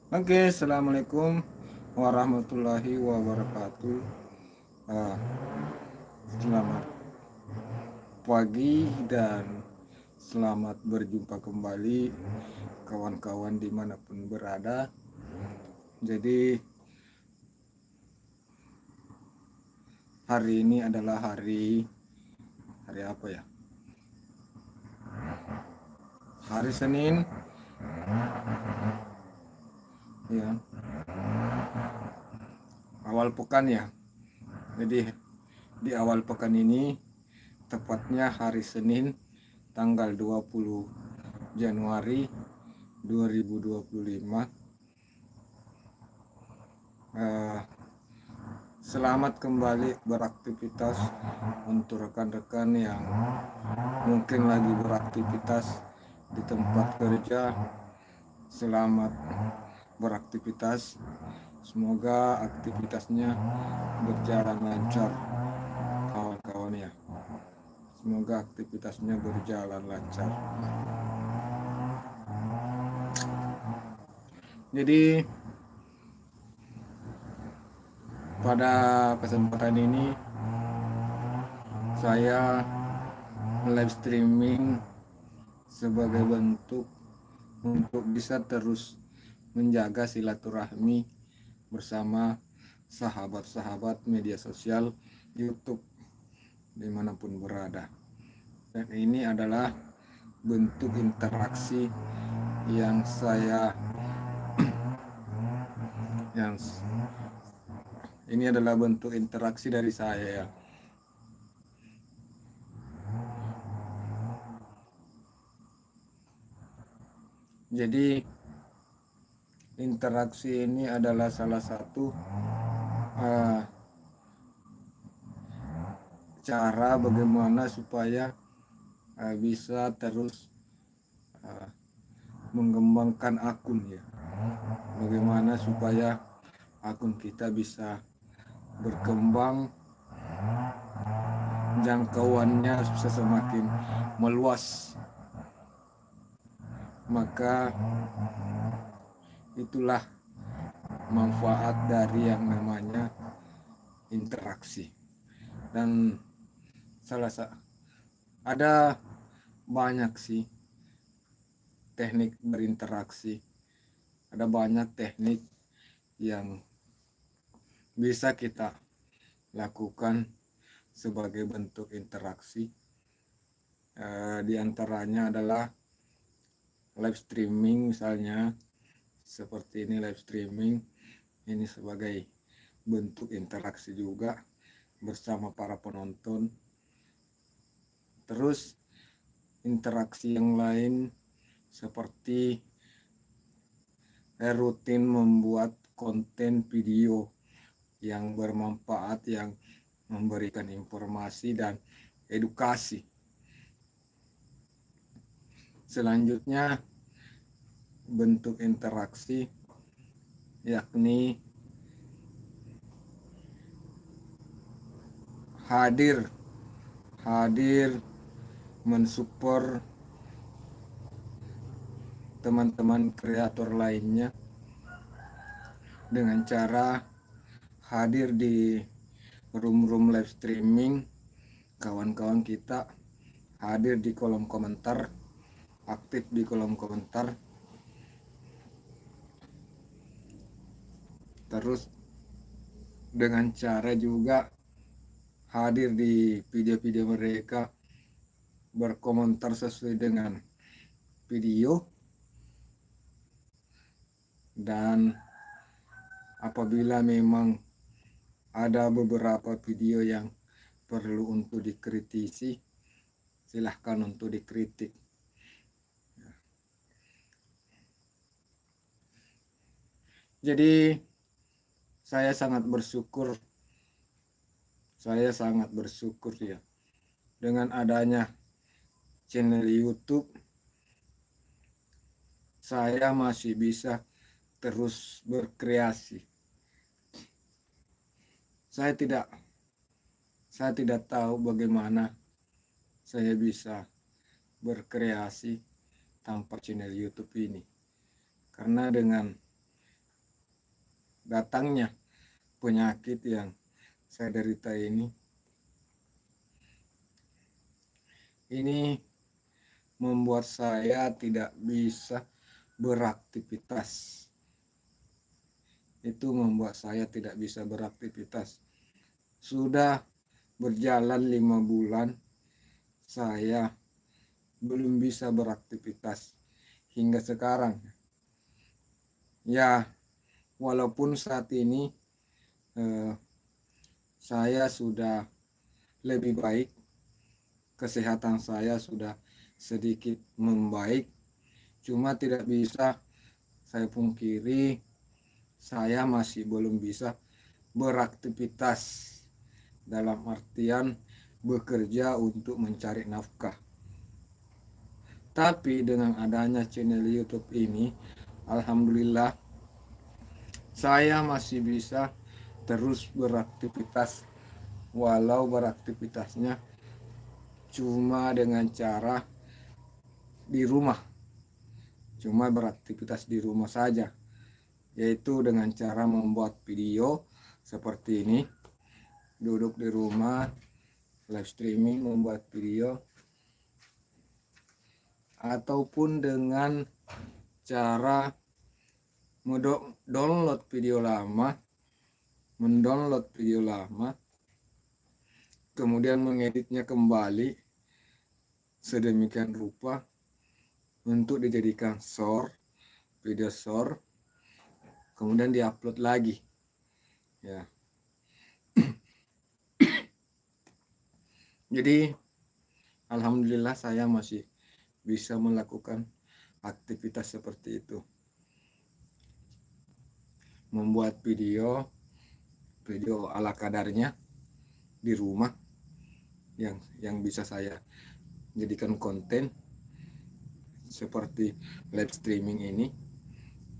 Oke, assalamualaikum warahmatullahi wabarakatuh. Ah, Selamat pagi dan selamat berjumpa kembali kawan-kawan dimanapun berada. Jadi hari ini adalah hari apa ya? Hari Senin, ya, awal pekan ya. Jadi di awal pekan ini, tepatnya hari Senin, tanggal 20 Januari 2025. eh, Selamat kembali beraktivitas untuk rekan-rekan yang mungkin lagi beraktivitas di tempat kerja. Selamat beraktivitas. Semoga aktivitasnya berjalan lancar, kawan-kawan ya. Semoga aktivitasnya berjalan lancar. Jadi pada kesempatan ini saya live streaming sebagai bentuk untuk bisa terus menjaga silaturahmi bersama sahabat-sahabat media sosial YouTube dimanapun berada. Dan ini adalah bentuk interaksi yang saya yang ini adalah bentuk interaksi dari saya. Jadi interaksi ini adalah salah satu uh, cara bagaimana supaya bisa terus uh, mengembangkan akun ya. Bagaimana supaya akun kita bisa berkembang, jangkauannya bisa semakin meluas. Maka itulah manfaat dari yang namanya interaksi. Dan ada banyak sih teknik berinteraksi. Ada banyak teknik yang bisa kita lakukan sebagai bentuk interaksi. Di antaranya adalah live streaming, misalnya seperti ini. Live streaming ini sebagai bentuk interaksi juga bersama para penonton. Terus interaksi yang lain seperti rutin membuat konten video yang bermanfaat, yang memberikan informasi dan edukasi. Selanjutnya bentuk interaksi yakni hadir mensupport teman-teman kreator lainnya dengan cara hadir di room live streaming. Kawan-kawan kita hadir di kolom komentar, aktif di kolom komentar, terus dengan cara juga hadir di video-video mereka, berkomentar sesuai dengan video. Dan apabila memang ada beberapa video yang perlu untuk dikritisi, silahkan untuk dikritik. Jadi saya sangat bersyukur ya dengan adanya channel YouTube. Saya masih bisa terus berkreasi. Saya tidak tahu bagaimana saya bisa berkreasi tanpa channel YouTube ini. Karena dengan datangnya penyakit yang saya derita ini membuat saya tidak bisa beraktivitas. Itu membuat saya tidak bisa beraktivitas. Sudah berjalan 5 bulan saya belum bisa beraktivitas hingga sekarang. Ya, walaupun saat ini saya sudah lebih baik, kesehatan saya sudah sedikit membaik, cuma tidak bisa saya pungkiri saya masih belum bisa beraktivitas dalam artian bekerja untuk mencari nafkah. Tapi dengan adanya channel YouTube ini, alhamdulillah saya masih bisa terus beraktivitas, walau beraktivitasnya cuma dengan cara di rumah, cuma beraktivitas di rumah saja, yaitu dengan cara membuat video seperti ini, duduk di rumah live streaming membuat video, ataupun dengan cara mendownload video lama, kemudian mengeditnya kembali sedemikian rupa untuk dijadikan video short, kemudian diupload lagi. Ya. Jadi alhamdulillah saya masih bisa melakukan aktivitas seperti itu. Membuat video ala kadarnya di rumah yang bisa saya jadikan konten seperti live streaming ini,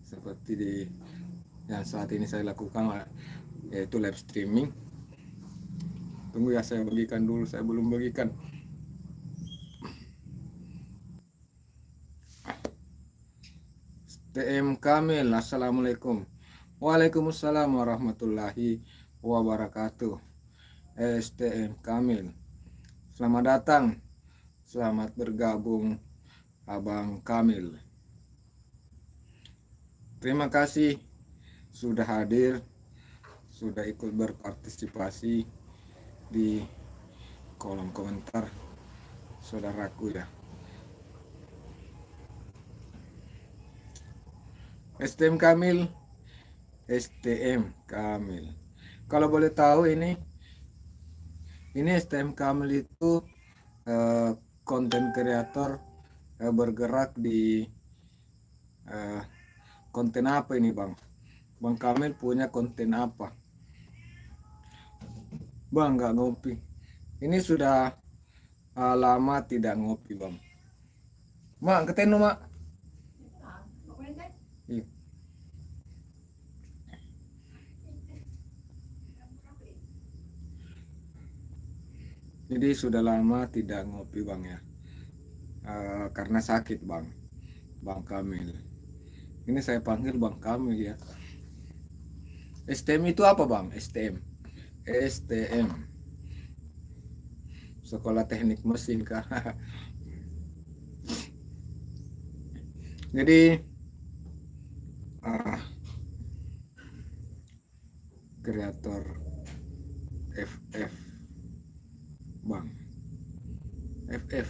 seperti yang saat ini saya lakukan, yaitu live streaming. Tunggu ya, saya bagikan dulu, saya belum bagikan. TM Kamil, assalamualaikum. Waalaikumsalam warahmatullahi wabarakatuh. STM Kamil, selamat datang, selamat bergabung Abang Kamil. Terima kasih sudah hadir, sudah ikut berpartisipasi di kolom komentar saudaraku ya. STM Kamil, kalau boleh tahu ini STM Kamil itu konten kreator bergerak di konten apa ini Bang? Bang Kamil punya konten apa? Bang nggak ngopi. Ini sudah lama tidak ngopi Bang. Mak ketemu Mak. Iya. Jadi sudah lama tidak ngopi Bang ya. Karena sakit Bang Kamil. Ini saya panggil Bang Kamil ya. STM itu apa Bang? STM Sekolah Teknik Mesin kah? Jadi kreator FF Bang, FF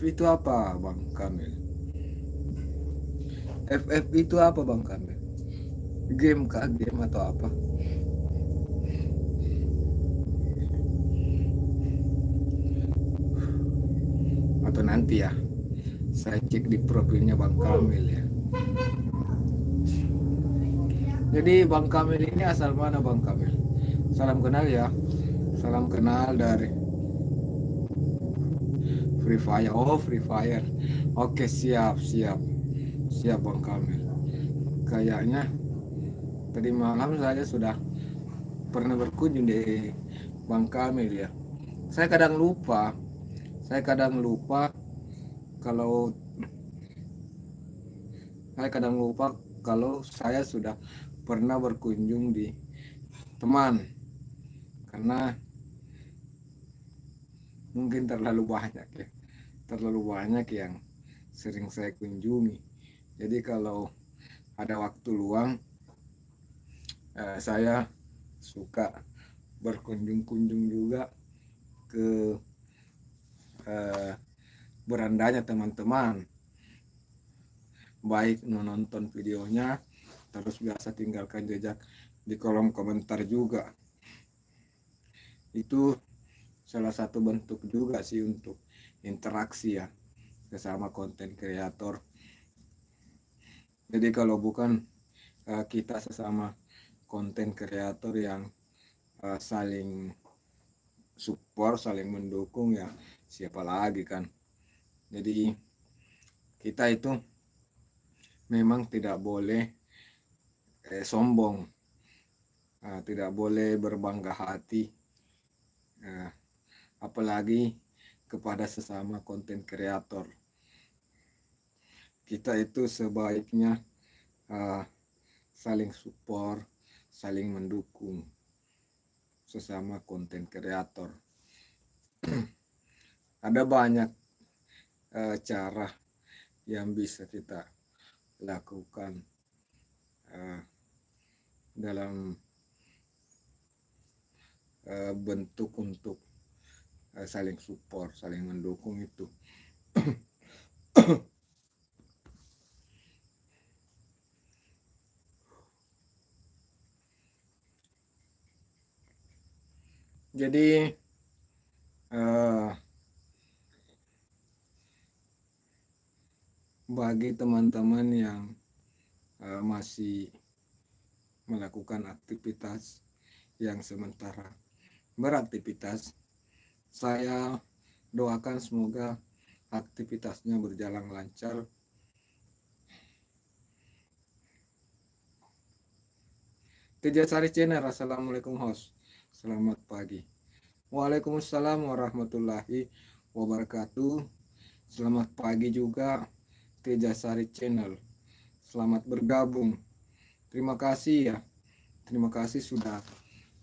itu apa Bang Kamil? FF itu apa Bang Kamil? Game kah? Game atau apa? Atau nanti ya saya cek di profilnya Bang Kamil ya. Jadi Bang Kamil ini asal mana Bang Kamil? Salam kenal ya. Salam kenal dari Free Fire. Oh, Free Fire. Oke, siap Bang Kamil. Kayaknya tadi malam saya sudah pernah berkunjung di Bang Kamil ya. Saya kadang lupa kalau Saya kadang lupa kalau saya sudah pernah berkunjung di teman, karena mungkin terlalu banyak yang sering saya kunjungi. Jadi kalau ada waktu luang, saya suka berkunjung-kunjung juga ke eh, berandanya teman-teman, baik menonton videonya, terus biasa tinggalkan jejak di kolom komentar juga. Itu salah satu bentuk juga sih untuk interaksi ya sesama konten kreator. Jadi kalau bukan kita sesama konten kreator yang saling support, saling mendukung, ya siapa lagi kan. Jadi kita itu memang tidak boleh sombong, tidak boleh berbangga hati, apalagi kepada sesama konten kreator. Kita itu sebaiknya saling support, saling mendukung sesama konten kreator. Ada banyak cara yang bisa kita lakukan dalam bentuk untuk saling support, saling mendukung itu. Jadi bagi teman-teman yang masih melakukan aktivitas yang sementara beraktivitas, saya doakan semoga aktivitasnya berjalan lancar. Tejasari Channel, assalamualaikum host, selamat pagi. Waalaikumsalam warahmatullahi wabarakatuh. Selamat pagi juga Tejasari Channel, selamat bergabung. Terima kasih ya, terima kasih sudah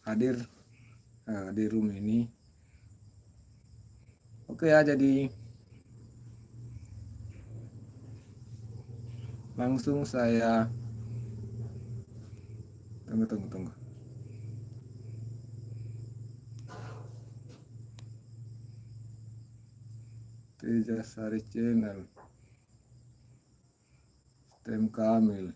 hadir di room ini. Oke ya, jadi langsung saya tunggu. Tejasari Channel, Tem Kamil.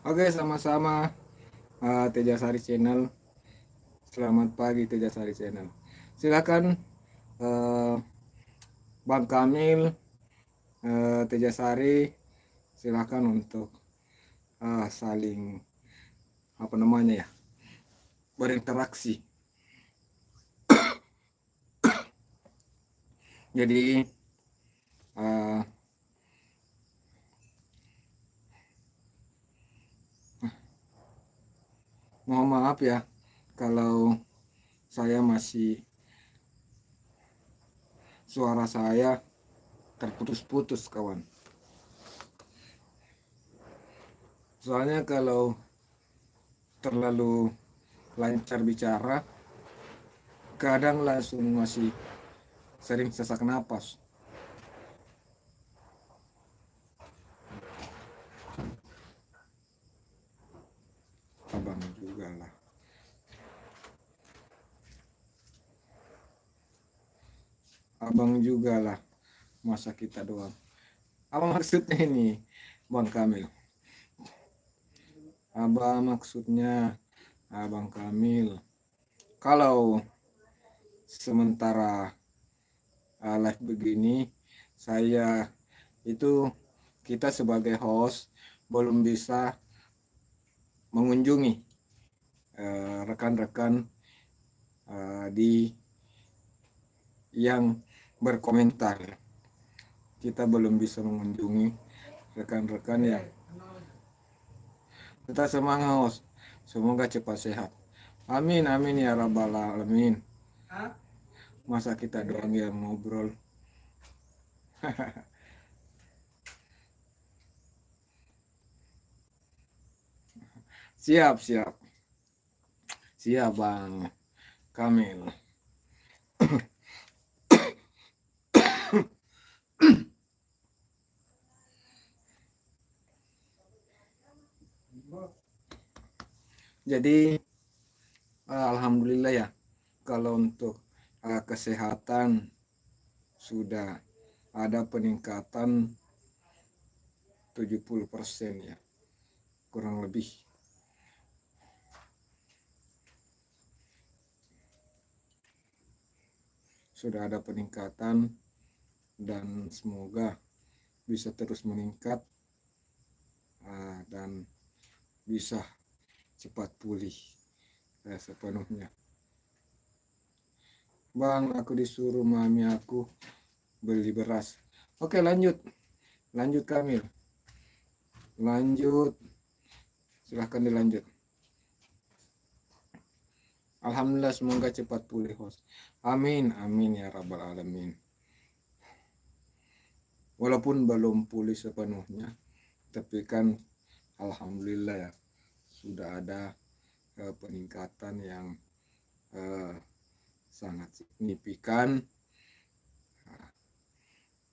Oke, sama-sama Tejasari Channel. Selamat pagi Tejasari Channel. Silakan Bang Kamil, Tejasari, silakan untuk saling berinteraksi. Jadi mohon maaf ya kalau suara saya terputus-putus kawan. Soalnya kalau terlalu lancar bicara, kadang langsung masih sering sesak napas. Abang juga lah, masa kita doang. Apa maksudnya ini Bang Kamil? Maksudnya Abang Kamil, kalau sementara live begini, kita sebagai host belum bisa mengunjungi rekan-rekan di yang berkomentar. Kita belum bisa mengunjungi rekan-rekan yang Tetap semangat host. Semoga cepat sehat. Amin amin ya rabbal alamin. Masa kita doang yang ngobrol. Siap siap. Siap Bang Kamil. Jadi alhamdulillah ya, kalau untuk kesehatan sudah ada peningkatan 70% ya, kurang lebih. Sudah ada peningkatan dan semoga bisa terus meningkat dan bisa cepat pulih sepenuhnya. Bang, aku disuruh mami aku beli beras. Oke, lanjut Kamil, lanjut, silahkan dilanjut. Alhamdulillah, semoga cepat pulih host. Amin amin ya rabbal alamin. Walaupun belum pulih sepenuhnya, tapi kan alhamdulillah ya, sudah ada peningkatan yang sangat signifikan.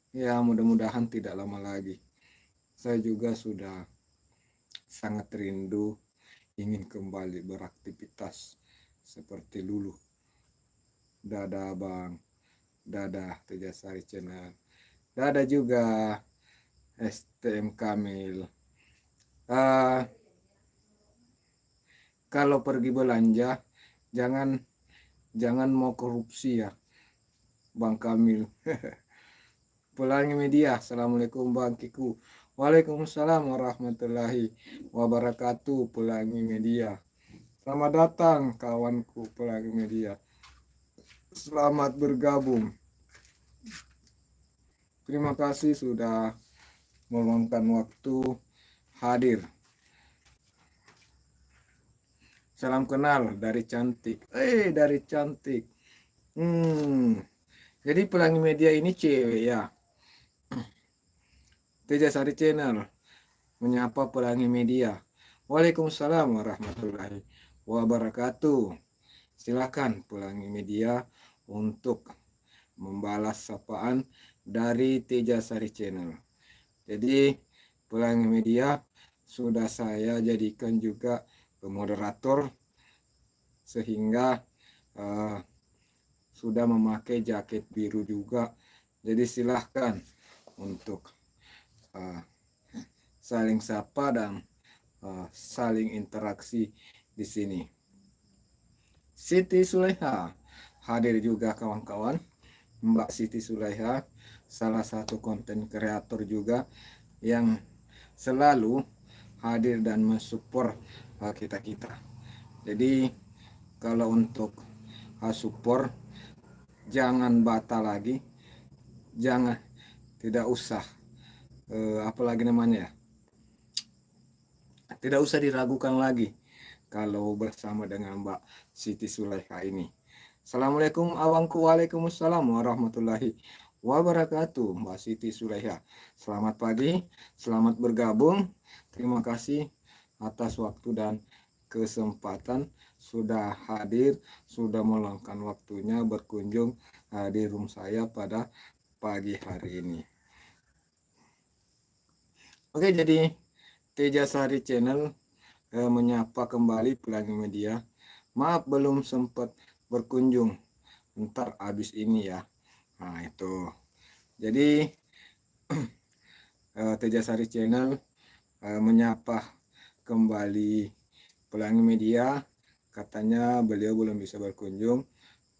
Ya, mudah-mudahan tidak lama lagi. Saya juga sudah sangat rindu ingin kembali beraktivitas seperti dulu. Dadah Bang, dadah Tejasari Channel, dadah juga STM Kamil. Kalau pergi belanja jangan mau korupsi ya Bang Kamil. Pelangi Media, assalamualaikum Bang Kiku. Waalaikumsalam warahmatullahi wabarakatuh. Pelangi Media, selamat datang kawanku Pelangi Media, selamat bergabung. Terima kasih sudah meluangkan waktu hadir. Salam kenal dari Cantik. Dari Cantik. Jadi Pelangi Media ini cewek ya. Tejasari Channel menyapa Pelangi Media. Waalaikumsalam warahmatullahi wabarakatuh. Silakan Pelangi Media untuk membalas sapaan dari Tejasari Channel. Jadi Pelangi Media sudah saya jadikan juga moderator, sehingga sudah memakai jaket biru juga. Jadi silahkan untuk saling sapa dan saling interaksi di sini. Siti Sulaiha hadir juga kawan-kawan. Mbak Siti Sulaiha salah satu konten kreator juga yang selalu hadir dan mensupport kita-kita. Jadi kalau untuk support jangan bata lagi, jangan, tidak usah apalagi namanya ya, tidak usah diragukan lagi kalau bersama dengan Mbak Siti Sulaiha ini. Assalamualaikum awangku. Waalaikumsalam warahmatullahi wabarakatuh. Mbak Siti Sulaiha, selamat pagi, selamat bergabung. Terima kasih atas waktu dan kesempatan sudah hadir, sudah meluangkan waktunya berkunjung di room saya pada pagi hari ini. Oke, jadi Tejasari Channel menyapa kembali Pelangi Media. Maaf belum sempat berkunjung, ntar habis ini ya. Nah itu, jadi Tejasari Channel menyapa kembali Pelangi Media. Katanya beliau belum bisa berkunjung,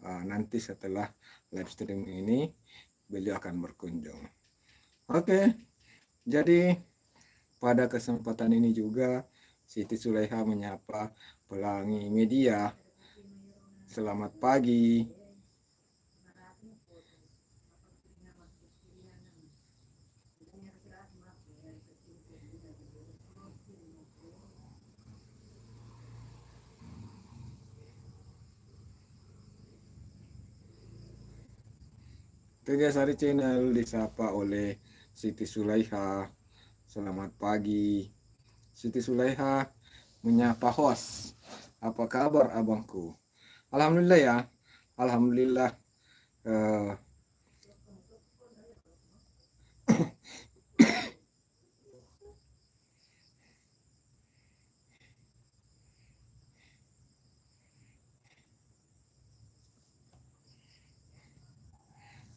nanti setelah live stream ini beliau akan berkunjung. Oke, jadi pada kesempatan ini juga Siti Sulaiha menyapa Pelangi Media. Selamat pagi. Tejasari Channel disapa oleh Siti Sulaiha. Selamat pagi. Siti Sulaiha menyapa host. Apa kabar abangku? Alhamdulillah ya. Alhamdulillah. eh,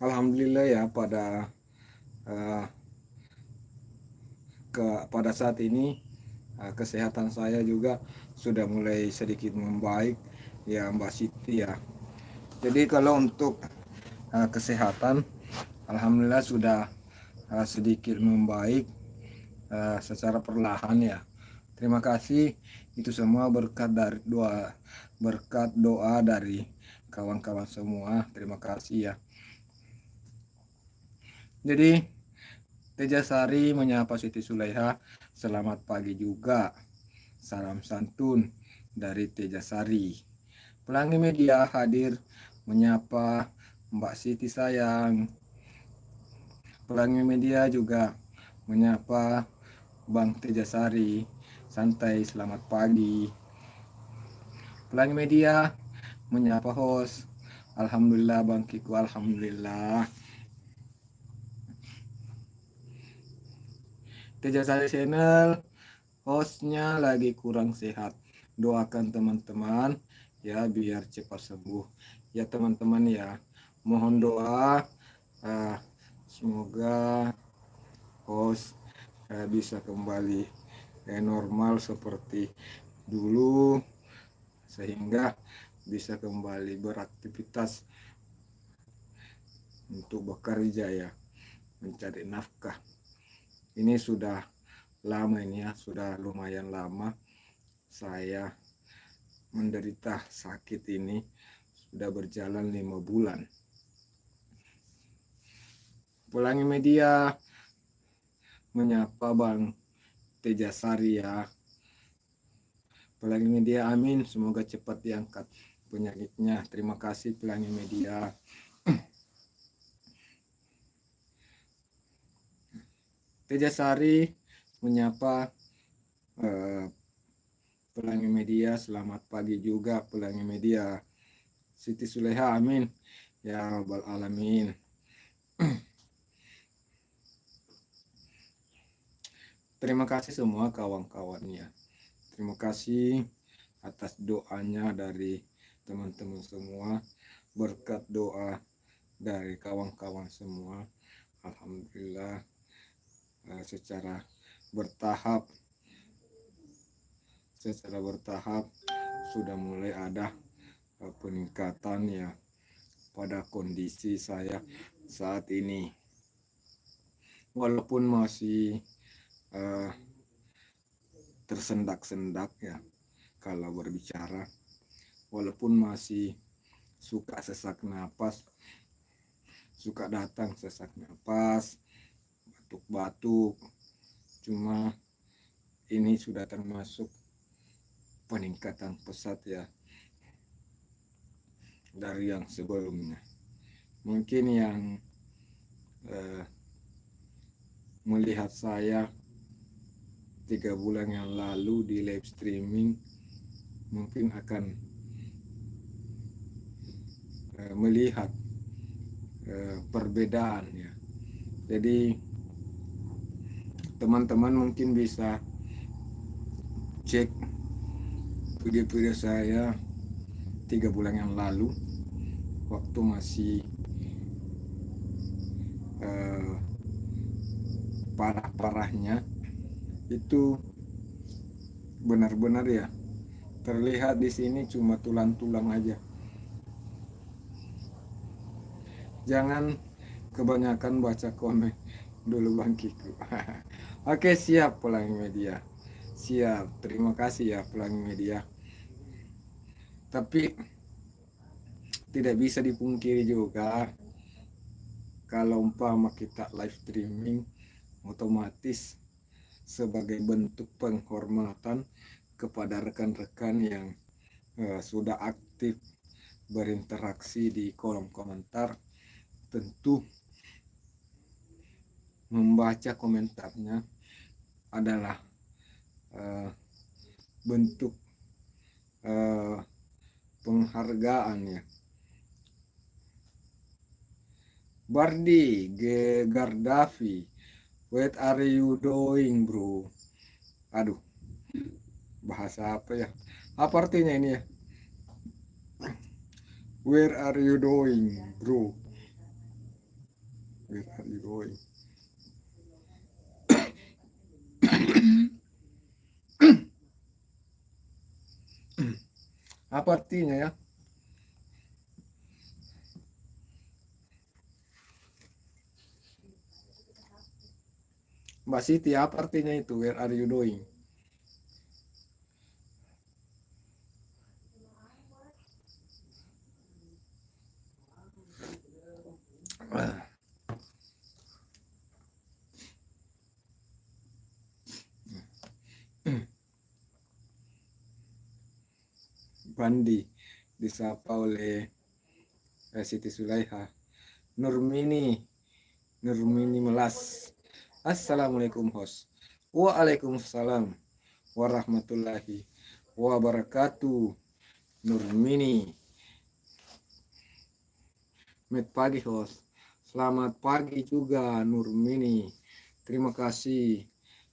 Alhamdulillah ya eh, pada saat ini kesehatan saya juga sudah mulai sedikit membaik ya Mbak Siti ya. Jadi kalau untuk kesehatan alhamdulillah sudah sedikit membaik secara perlahan ya. Terima kasih, itu semua berkat doa dari kawan-kawan semua. Terima kasih ya. Jadi Tejasari menyapa Siti Sulaiha, selamat pagi juga. Salam santun dari Tejasari. Pelangi Media hadir menyapa Mbak Siti sayang. Pelangi Media juga menyapa Bang Tejasari. Santai, selamat pagi. Pelangi Media menyapa host. Alhamdulillah Bang Kiku, alhamdulillah. Tejasari Channel hostnya lagi kurang sehat. Doakan teman-teman ya biar cepat sembuh. Ya teman-teman ya, mohon doa semoga host bisa kembali normal seperti dulu sehingga bisa kembali beraktivitas untuk bekerja ya, mencari nafkah. Ini sudah lama ini ya, sudah lumayan lama saya menderita sakit ini, sudah berjalan 5 bulan. Pelangi Media menyapa Bang Tejasari ya. Pelangi Media, amin, semoga cepat diangkat penyakitnya. Terima kasih Pelangi Media. Tejasari menyapa Pelangi Media, selamat pagi juga Pelangi Media. Siti Sulaiha, amin ya rabbal alamin. Terima kasih semua kawan-kawannya. Terima kasih atas doanya dari teman-teman semua, berkat doa dari kawan-kawan semua. Alhamdulillah secara bertahap sudah mulai ada peningkatan ya pada kondisi saya saat ini. Walaupun masih tersendak-sendak ya kalau berbicara, walaupun masih suka sesak napas, suka datang sesak napas, batuk-batuk, cuma ini sudah termasuk peningkatan pesat ya dari yang sebelumnya. Mungkin yang melihat saya 3 bulan yang lalu di live streaming mungkin akan melihat perbedaan ya. Jadi teman-teman mungkin bisa cek video-video saya 3 bulan yang lalu waktu masih parah-parahnya, itu benar-benar ya terlihat di sini cuma tulang-tulang aja. Jangan kebanyakan baca komen dulu Bang Kiku. Oke, siap Pelangi Media. Siap, terima kasih ya Pelangi Media. Tapi tidak bisa dipungkiri juga kalau umpama kita live streaming, otomatis sebagai bentuk penghormatan kepada rekan-rekan yang sudah aktif berinteraksi di kolom komentar, tentu membaca komentarnya adalah bentuk penghargaan ya. Bardi Gardafi, what are you doing bro? Aduh, bahasa apa ya? Apa artinya ini ya? Where are you doing bro? Where are you going? Apa artinya ya? Mbak Siti, apa artinya itu? Where are you doing? Bandi disapa oleh Siti Sulaiha. Nurmini Melas. Assalamualaikum host. Waalaikumsalam warahmatullahi wabarakatuh. Nurmini. Selamat pagi host. Selamat pagi juga Nurmini. Terima kasih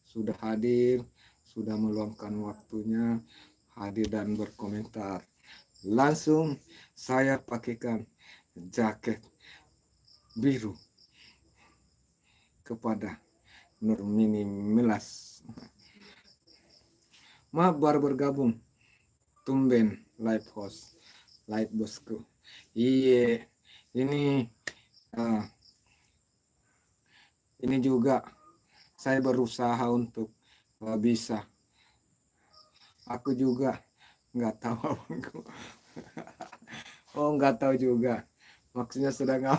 sudah hadir, sudah meluangkan waktunya hadir dan berkomentar. Langsung saya pakaikan jaket biru kepada Nurmini Melas. Maaf baru bergabung, tumben live host, live bosku. Iya, ini juga saya berusaha untuk bisa. Aku juga nggak tahu abangku. Oh nggak tahu juga. Maksudnya sudah nggak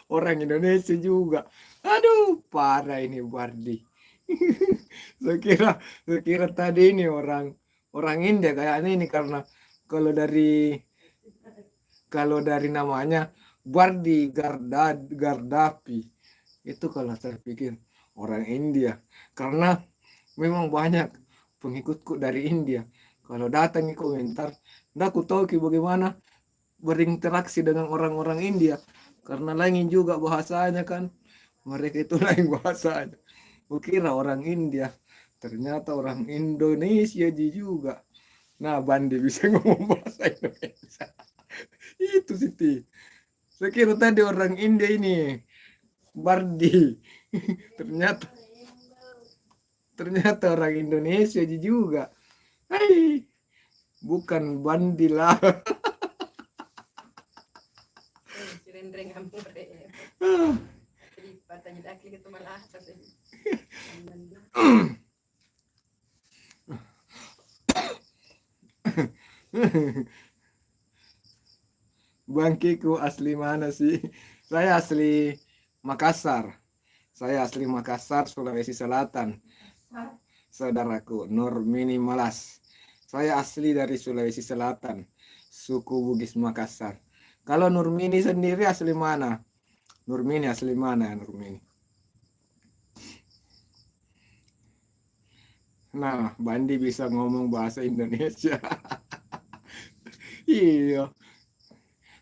orang Indonesia juga. Aduh parah ini Bardi. saya kira tadi ini orang India kayaknya ini, karena kalau dari namanya Bardi Gardapi itu kalau saya pikir orang India, karena memang banyak pengikutku dari India. Kalau datang ke komentar, aku tahu bagaimana berinteraksi dengan orang-orang India, karena lain juga bahasanya kan, mereka itu lain bahasanya. Kukira orang India, ternyata orang Indonesia juga. Nah, Bandi bisa ngomong bahasa Indonesia. Itu Siti. Saya kira tadi orang India ini, Bardi. ternyata orang Indonesia juga. Hai, bukan Bandi lah. Bangkiku asli mana sih? Saya asli Makassar. Sulawesi Selatan. Saudaraku Nurmini Melas. Saya asli dari Sulawesi Selatan, suku Bugis Makassar. Kalau Nurmini sendiri asli mana? Nurmini asli mana Nurmini? Nah, Bandi bisa ngomong bahasa Indonesia. Iya.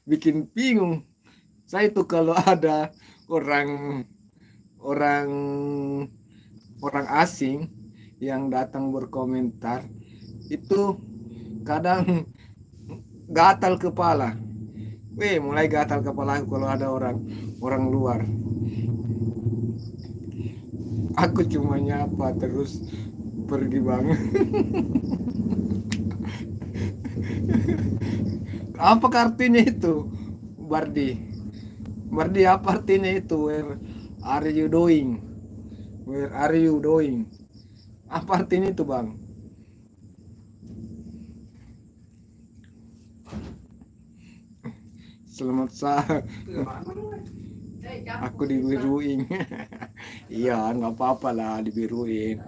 Bikin bingung. Saya itu kalau ada orang asing yang datang berkomentar itu kadang gatal kepala. Mulai gatal kepala kalau ada orang luar. Aku cuma nyapa terus pergi bang. Apa artinya itu, Bardi? Apa artinya itu? Where are you doing? Where are you doing? Apa artinya itu, Bang? Selamat aku dibiruin. Iya, nggak apa-apa lah dibiruin.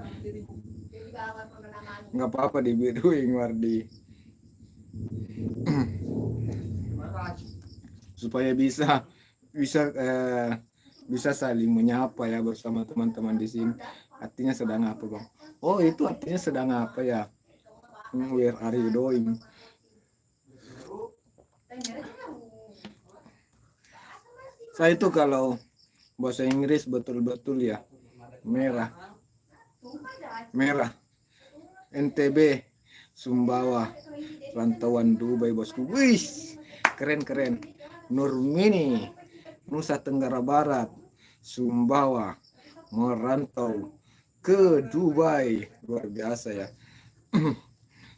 Nggak apa-apa dibiruin, Wardi. Supaya bisa bisa saling menyapa ya bersama teman-teman di sini. Artinya sedang apa, Bang? Oh, itu artinya sedang apa ya? Where are you doing? Saya itu kalau bahasa Inggris betul-betul ya merah. Merah. NTB, Sumbawa, rantauan Dubai, bosku. Wih, keren-keren. Nurmini, Nusa Tenggara Barat, Sumbawa, merantau ke Dubai. Luar biasa ya.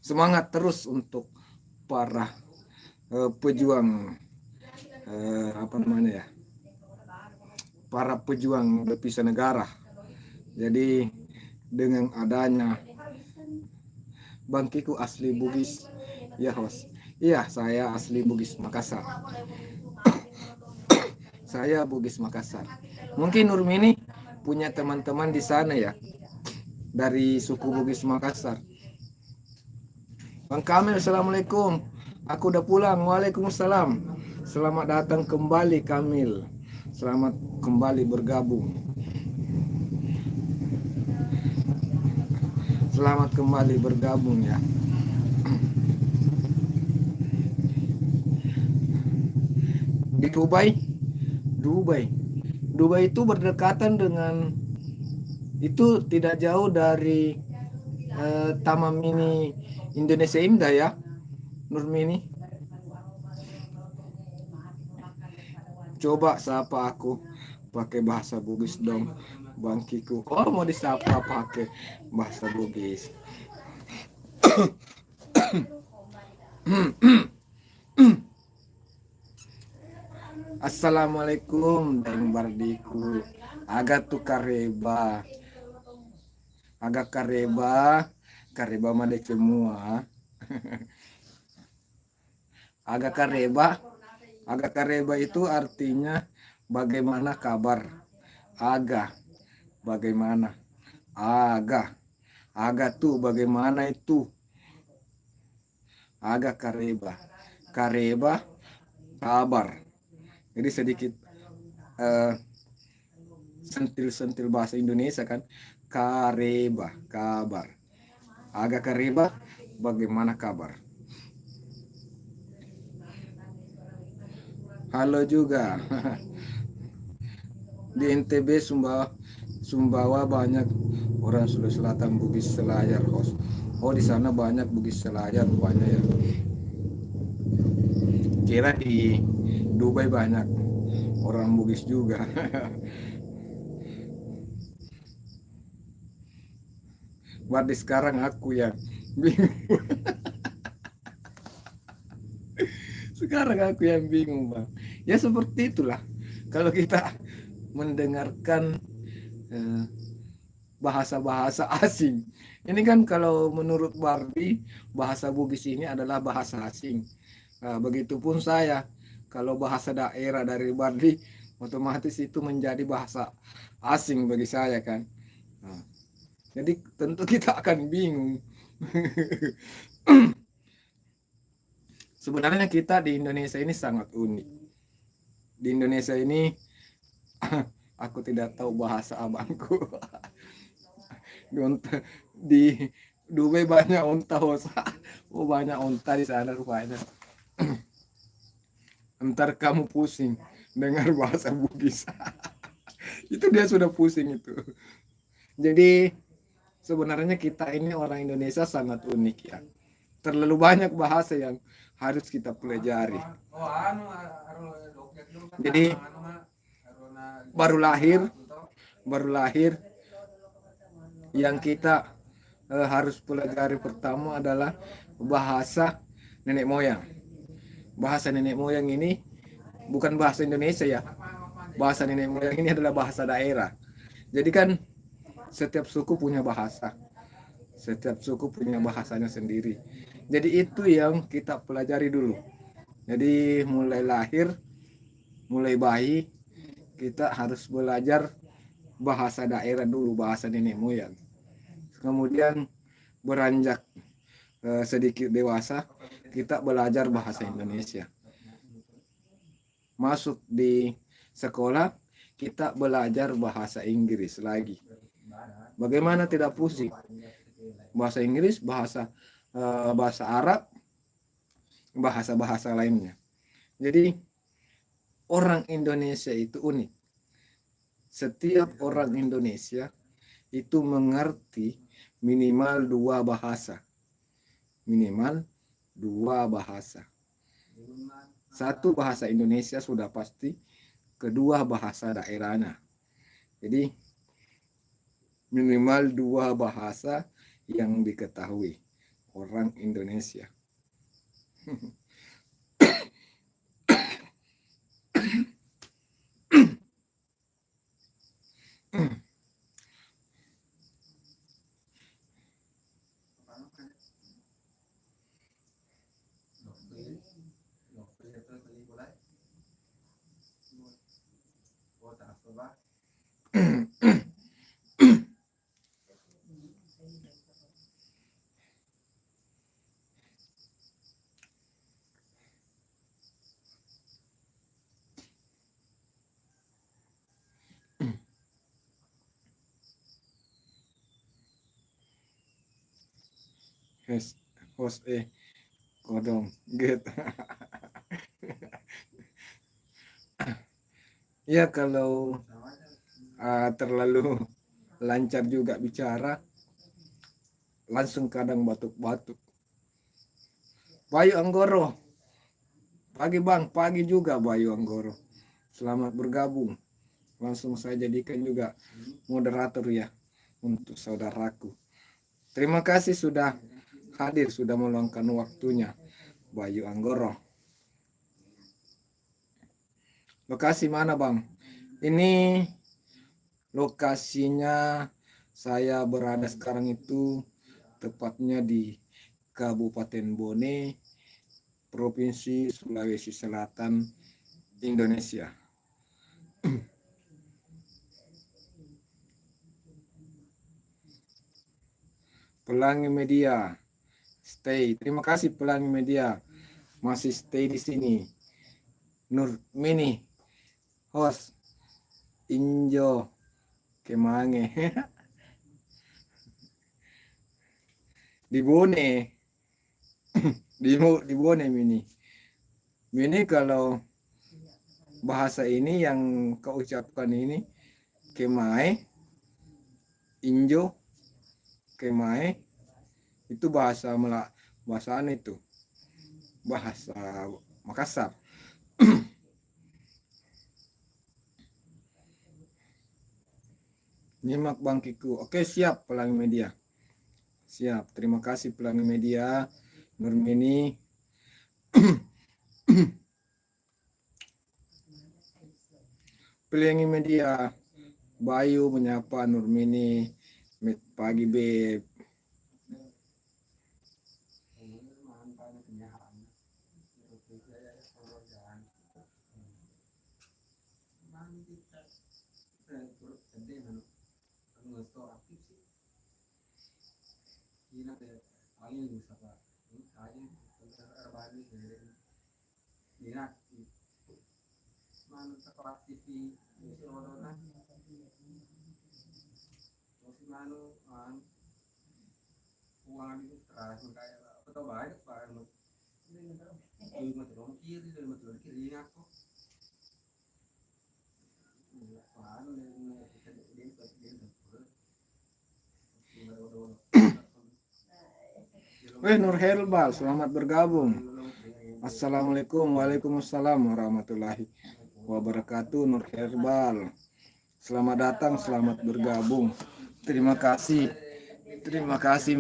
Semangat terus untuk para pejuang apa namanya ya, para pejuang devisa negara. Jadi dengan adanya Bang Kiku asli Bugis ya, host. Iya, saya asli Bugis Makassar. Saya Bugis Makassar. Mungkin Nurmini punya teman-teman di sana ya, dari suku Bugis Makassar. Bang Kamil, assalamualaikum. Aku udah pulang. Waalaikumsalam. Selamat datang kembali Kamil. Selamat kembali bergabung. Selamat kembali bergabung ya. Di Dubai itu berdekatan dengan, itu tidak jauh dari Taman Mini Indonesia Indah ya, Nurmini. Coba sapa aku pakai bahasa Bugis dong, Bang Kiku. Oh, mau disapa pakai bahasa Bugis. Assalamualaikum Deng Bardiku. Agak tuh kareba. Agak kareba madek semua. Agak kareba itu artinya bagaimana kabar. Bagaimana. Agak tuh bagaimana itu. Agak kareba kabar. Jadi sedikit sentil-sentil bahasa Indonesia kan. Kareba kabar. Agak kareba bagaimana kabar. Halo juga. Di NTB Sumbawa banyak orang Sulawesi Selatan Bugis Selayar, host. Oh, di sana banyak Bugis Selayar rupanya ya. Kira di Dubai banyak orang Bugis juga. Berarti sekarang aku yang bingung. Sekarang aku yang bingung, Bang. Ya seperti itulah. Kalau kita mendengarkan bahasa-bahasa asing. Ini kan kalau menurut Barbie, bahasa Bugis ini adalah bahasa asing. Nah, begitupun saya, kalau bahasa daerah dari Barbie, otomatis itu menjadi bahasa asing bagi saya kan. Nah, jadi tentu kita akan bingung. Sebenarnya kita di Indonesia ini sangat unik. Di Indonesia ini aku tidak tahu bahasa abangku. Di Dubai banyak unta, oh banyak unta di sana rupanya. Ntar kamu pusing dengar bahasa Bugis. Itu dia sudah pusing itu. Jadi sebenarnya kita ini orang Indonesia sangat unik ya. Terlalu banyak bahasa yang harus kita pelajari. Jadi baru lahir yang kita harus pelajari pertama adalah bahasa nenek moyang. Bahasa nenek moyang ini bukan bahasa Indonesia ya. Bahasa nenek moyang ini adalah bahasa daerah. Jadi kan setiap suku punya bahasa. Setiap suku punya bahasanya sendiri. Jadi itu yang kita pelajari dulu. Jadi mulai lahir, mulai bayi, kita harus belajar bahasa daerah dulu, bahasa nenek moyang. Kemudian beranjak sedikit dewasa, kita belajar bahasa Indonesia. Masuk di sekolah kita belajar bahasa Inggris lagi. Bagaimana tidak pusing? Bahasa Inggris, bahasa Arab, bahasa-bahasa lainnya. Jadi orang Indonesia itu unik. Setiap orang Indonesia itu mengerti minimal 2 bahasa. Minimal 2 bahasa. 1 bahasa Indonesia sudah pasti, kedua bahasa daerahnya. Jadi minimal 2 bahasa yang diketahui orang Indonesia. Host kodong gitu. Ya kalau terlalu lancar juga bicara, langsung kadang batuk-batuk. Bayu Anggoro, pagi bang, pagi juga Bayu Anggoro. Selamat bergabung. Langsung saya jadikan juga moderator ya untuk saudaraku. Terima kasih sudah hadir, sudah meluangkan waktunya Bayu Anggoro. Lokasi mana bang? Ini lokasinya saya berada sekarang itu tepatnya di Kabupaten Bone, Provinsi Sulawesi Selatan, Indonesia. Pelangi Media, stay. Terima kasih Pelangi Media, masih stay di sini. Nur Mini, host, Injo, Kemange, di Bone, di Bone Mini. Mini kalau bahasa ini yang kau ucapkan ini, Kemae, Injo, Kemae, itu bahasa itu bahasa Makassar. Nyimak Bang Kiku. Oke, siap Pelangi Media. Siap. Terima kasih Pelangi Media, Nurmini. Pelangi Media, Bayu menyapa Nurmini. Pagi Beb. Nur Herbal, selamat bergabung. Assalamualaikum, waalaikumsalam warahmatullahi wabarakatuh. Nur Herbal, selamat datang, selamat bergabung. Terima kasih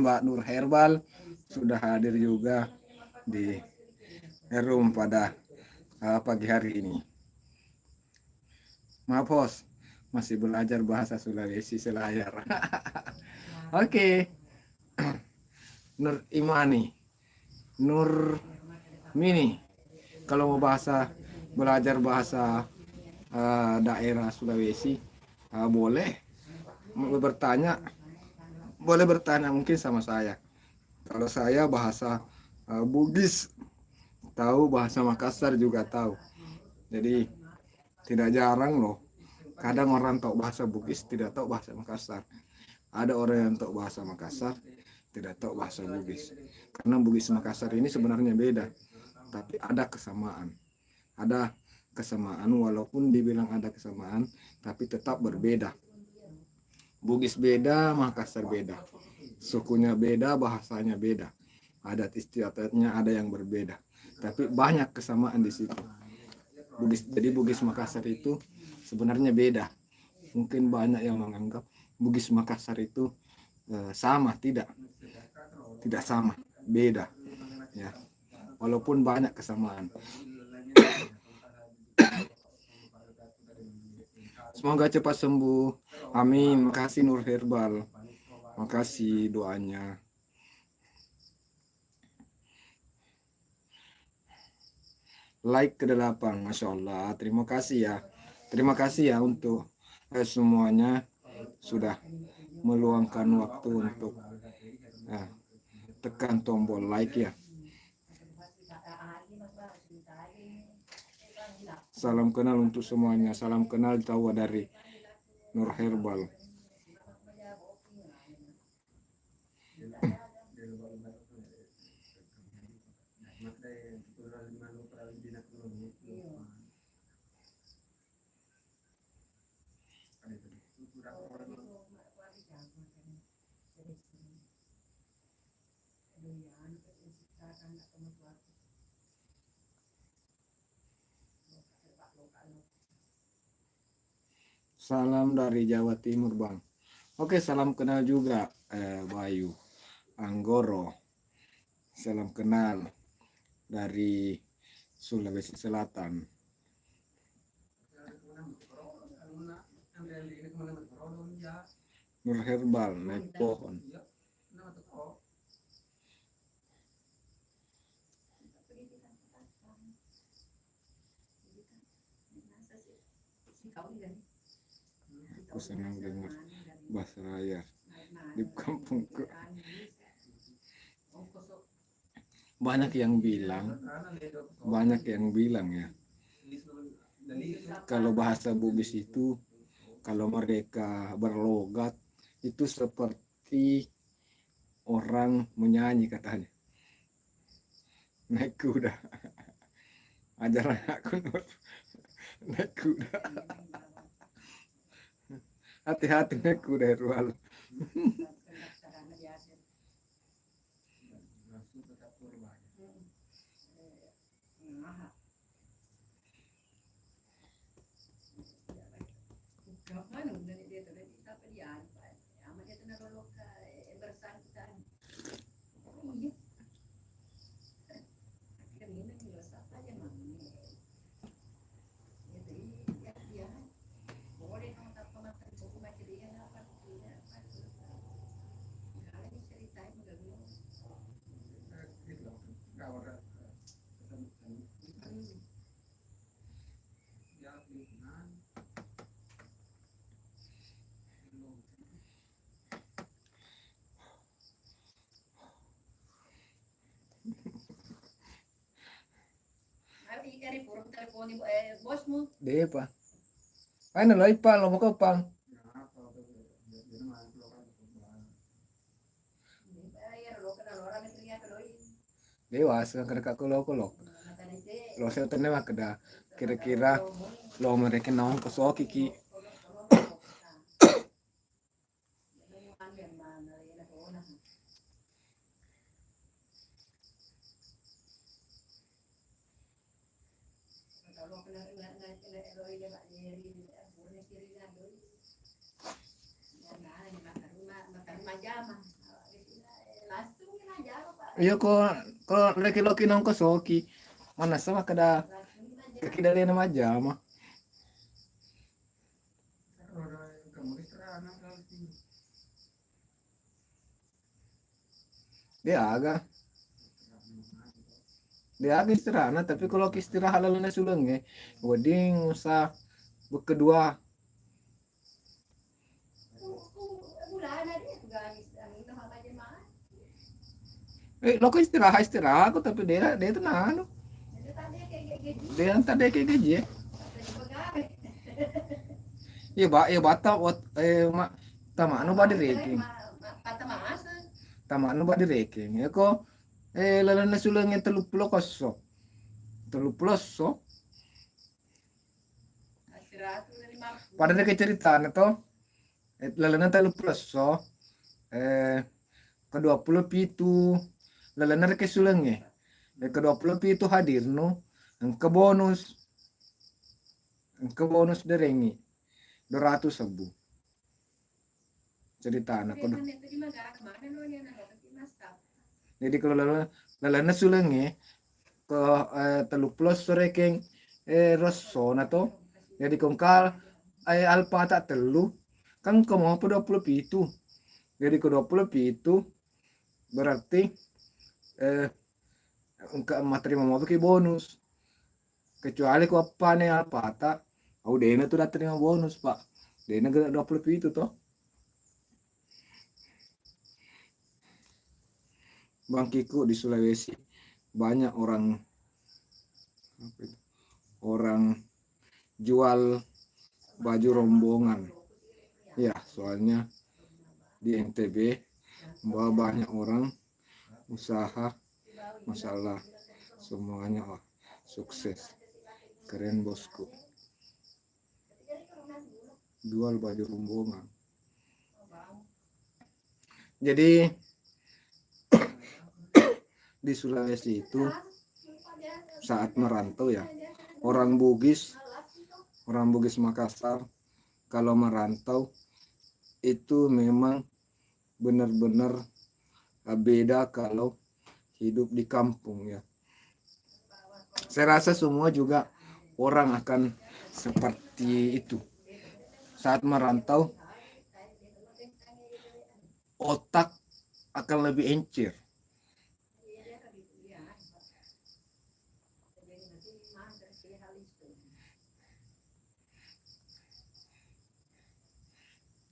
Mbak Nur Herbal sudah hadir juga di room pada pagi hari ini. Maaf host, masih belajar bahasa Sulawesi selayar. Oke. Nur Imani, Nur Mini, kalau mau belajar bahasa daerah Sulawesi, boleh bertanya mungkin sama saya. Kalau saya bahasa Bugis tahu, bahasa Makassar juga tahu. Jadi Tidak jarang loh. Kadang orang tahu bahasa Bugis tidak tahu bahasa Makassar. Ada orang yang tahu bahasa Makassar tidak tahu bahasa Bugis. Karena Bugis Makassar ini sebenarnya beda, tapi ada kesamaan. Ada kesamaan walaupun dibilang ada kesamaan, tapi tetap berbeda. Bugis beda, Makassar beda. Sukunya beda, bahasanya beda. Adat istiadatnya ada yang berbeda. Tapi banyak kesamaan di situ. Jadi Bugis Makassar itu sebenarnya beda. Mungkin banyak yang menganggap Bugis Makassar itu sama, tidak sama, beda ya. Walaupun banyak kesamaan. Semoga cepat sembuh. Amin. Makasih Nur Herbal. Makasih doanya. Like ke-8, Masya Allah. Terima kasih ya. Terima kasih ya untuk semuanya sudah meluangkan waktu untuk tekan tombol like ya. Salam kenal untuk semuanya. Salam kenal tahu dari Nur Herbal. Salam dari Jawa Timur, Bang. Oke, salam kenal juga Bayu Anggoro. Salam kenal dari Sulawesi Selatan. Nur Herbal naik pohon. Aku senang dengar bahasa raya di kampungku. Banyak yang bilang ya, kalau bahasa Bugis itu, kalau mereka berlogat itu seperti orang menyanyi katanya. Naik kuda. Ajaran aku naik kuda. Hati-hati naik kuda Herbal. Deh pa. Ano loy pa lo mo ko pang. Dewas kan kada kakulok-kulok. Lo saya tanya mah kada kira-kira lo mereka naon kosok kiki. Iya kok laki-laki nong kosoki mana sama kada kekidali nama jama. Dia agak istirahat tapi kalau istirahat lalu suleng wading usah berkedua. Lo kok istirahat aku tapi dia itu nano. Dia tadi kayak gaji. Iya bata mak tama anu ba direkeng. Tama anu ba direkeng. Ya ko lalana sulangnya 30 koso. 30 so. Padahal ke cerita to lalana 30 so ke 20 pitu lalana ke sulangnya. Ke 20 pitu hadir no ke bonus derengi 200 sebu cerita anak jadi kalau lalana sulangnya ke 30 sore keng rosona to jadi kongkal alpa tak telu kan kamu apa 20 pitu jadi ke 20 pitu berarti ke materi mau ke bonus kecuali ku apa nih alpa tak Dena tuh udah terima bonus pak Dena gak 20 pitu toh Bang Kiko di Sulawesi banyak orang jual baju rombongan ya soalnya di NTB banyak orang usaha masalah semuanya sukses keren bosku jual baju rombongan jadi di Sulawesi itu saat merantau ya orang Bugis Makassar kalau merantau itu memang benar-benar beda kalau hidup di kampung ya. Saya rasa semua juga orang akan seperti itu. Saat merantau otak akan lebih encer.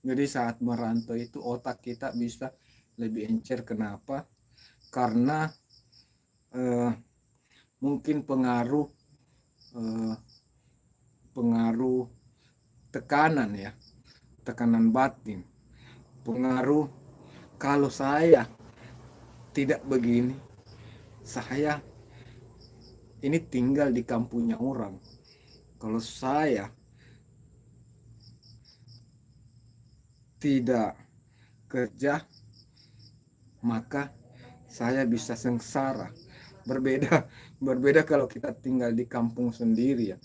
Jadi saat merantau itu otak kita bisa lebih encer. Kenapa? Karena mungkin pengaruh tekanan ya, tekanan batin, pengaruh kalau saya tidak begini, saya ini tinggal di kampungnya orang. Kalau saya tidak kerja, maka saya bisa sengsara. Berbeda kalau kita tinggal di kampung sendiri ya.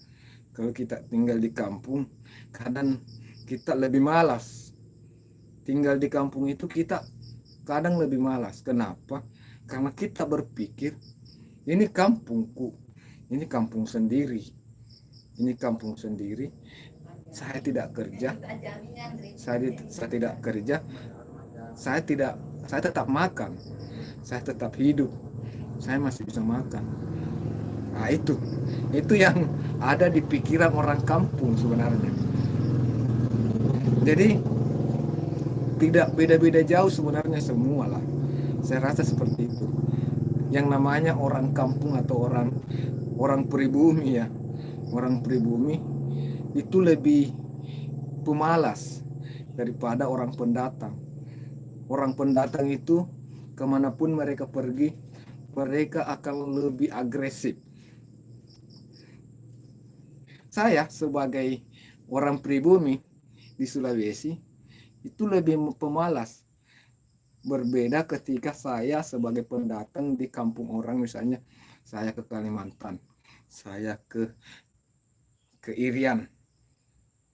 Kalau kita tinggal di kampung, kadang kita lebih malas. Tinggal di kampung itu kita kadang lebih malas. Kenapa? Karena kita berpikir, ini kampungku, ini kampung sendiri. Ini kampung sendiri, saya tidak kerja, saya tidak kerja, saya tetap makan, saya tetap hidup, saya masih bisa makan. Nah itu yang ada di pikiran orang kampung sebenarnya. Jadi tidak beda-beda jauh sebenarnya semua lah. Saya rasa seperti itu. Yang namanya orang kampung atau orang pribumi ya, orang pribumi itu lebih pemalas daripada orang pendatang. Orang pendatang itu kemanapun mereka pergi, mereka akan lebih agresif. Saya sebagai orang pribumi di Sulawesi itu lebih pemalas. Berbeda ketika saya sebagai pendatang di kampung orang, misalnya saya ke Kalimantan, saya ke Irian,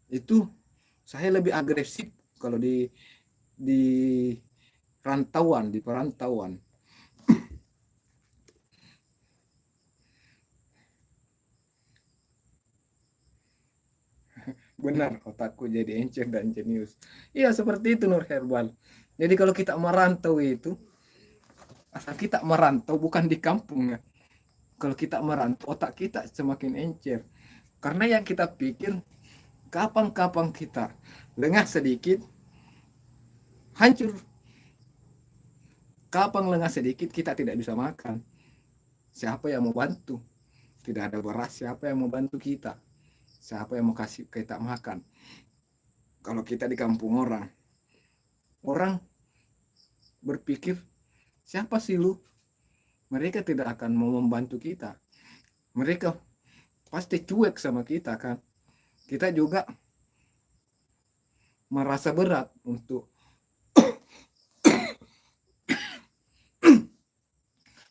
itu saya lebih agresif kalau di perantauan. Benar, otakku jadi encer dan jenius. Iya seperti itu Nur Herbal. Jadi kalau kita merantau itu, asal kita merantau bukan di kampung ya. Kalau kita merantau, otak kita semakin encer. Karena yang kita pikir, kapan-kapan kita lengah sedikit, hancur. Kapan lengah sedikit, kita tidak bisa makan. Siapa yang mau bantu? Tidak ada beras, siapa yang mau bantu kita? Siapa yang mau kasih kita makan? Kalau kita di kampung orang, orang berpikir, siapa sih lu? Mereka tidak akan mau membantu kita. Mereka pasti cuek sama kita kan. Kita juga merasa berat untuk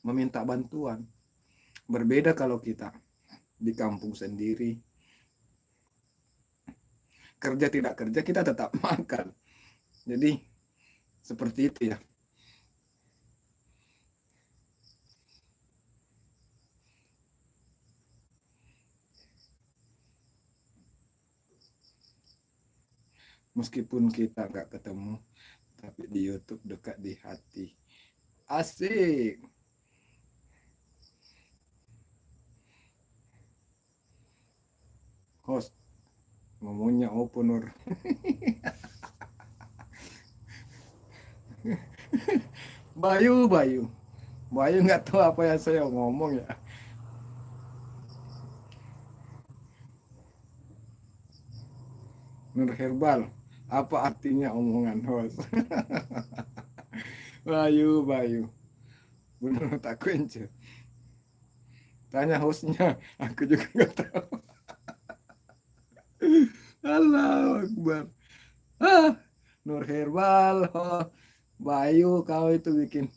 meminta bantuan. Berbeda kalau kita di kampung sendiri, kerja tidak kerja kita tetap makan. Jadi seperti itu ya. Meskipun kita nggak ketemu, tapi di YouTube dekat di hati. Asik. Host, ngomongnya open Nur. Bayu, Bayu. Bayu nggak tahu apa yang saya ngomong ya. Nur Herbal. Apa artinya omongan host? Bayu, Bayu. Benar tak kunci. Tanya hostnya, aku juga nggak tahu. Allahu Akbar. Ah, Nur Herbal, oh, Bayu, kau itu bikin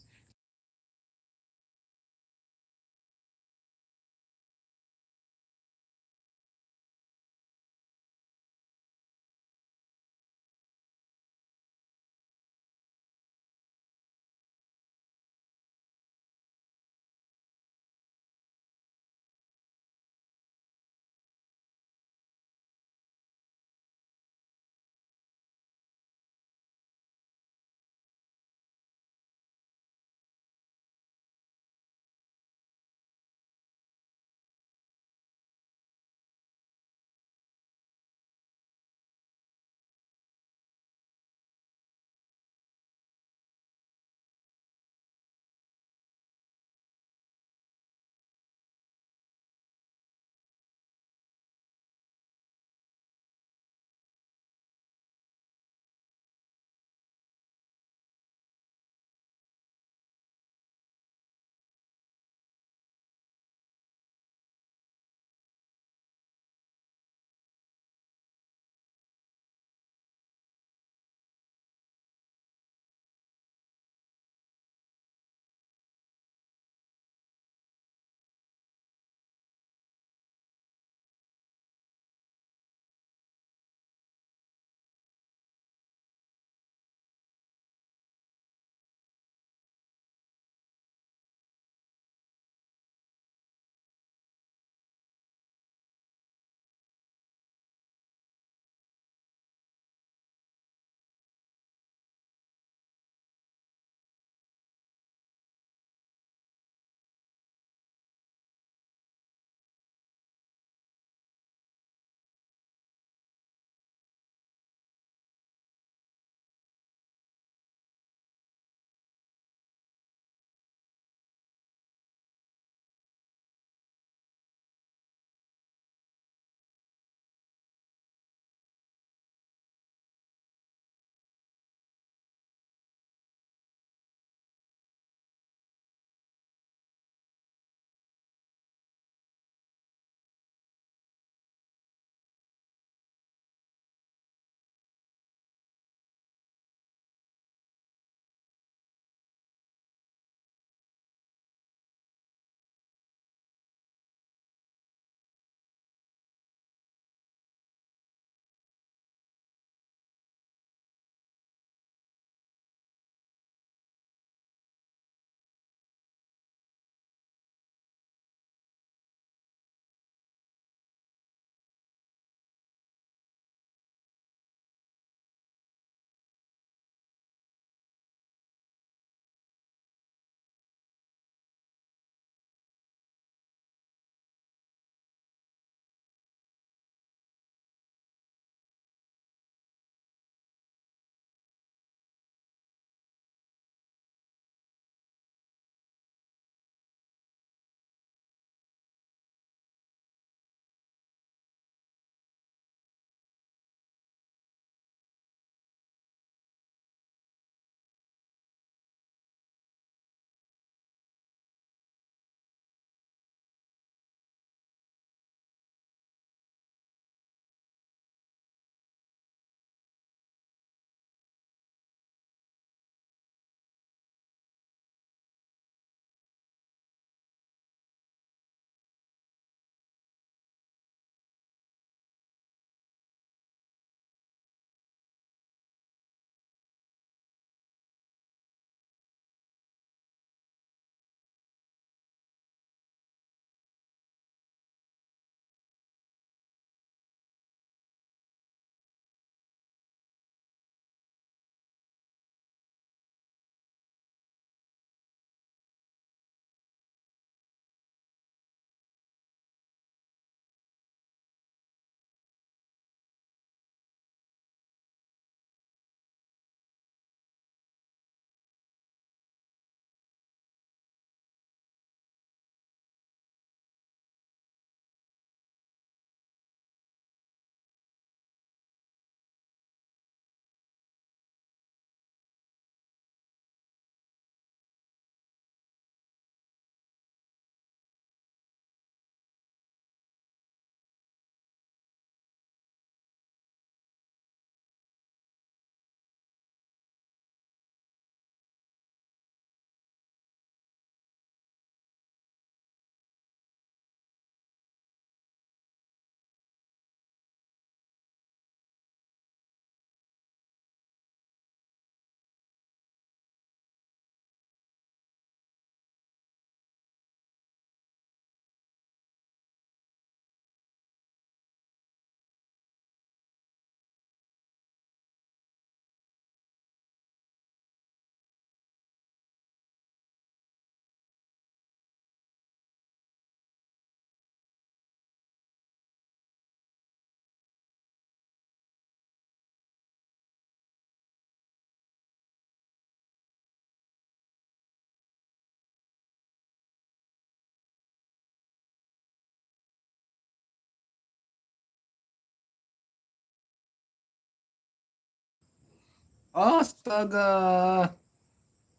Astaga,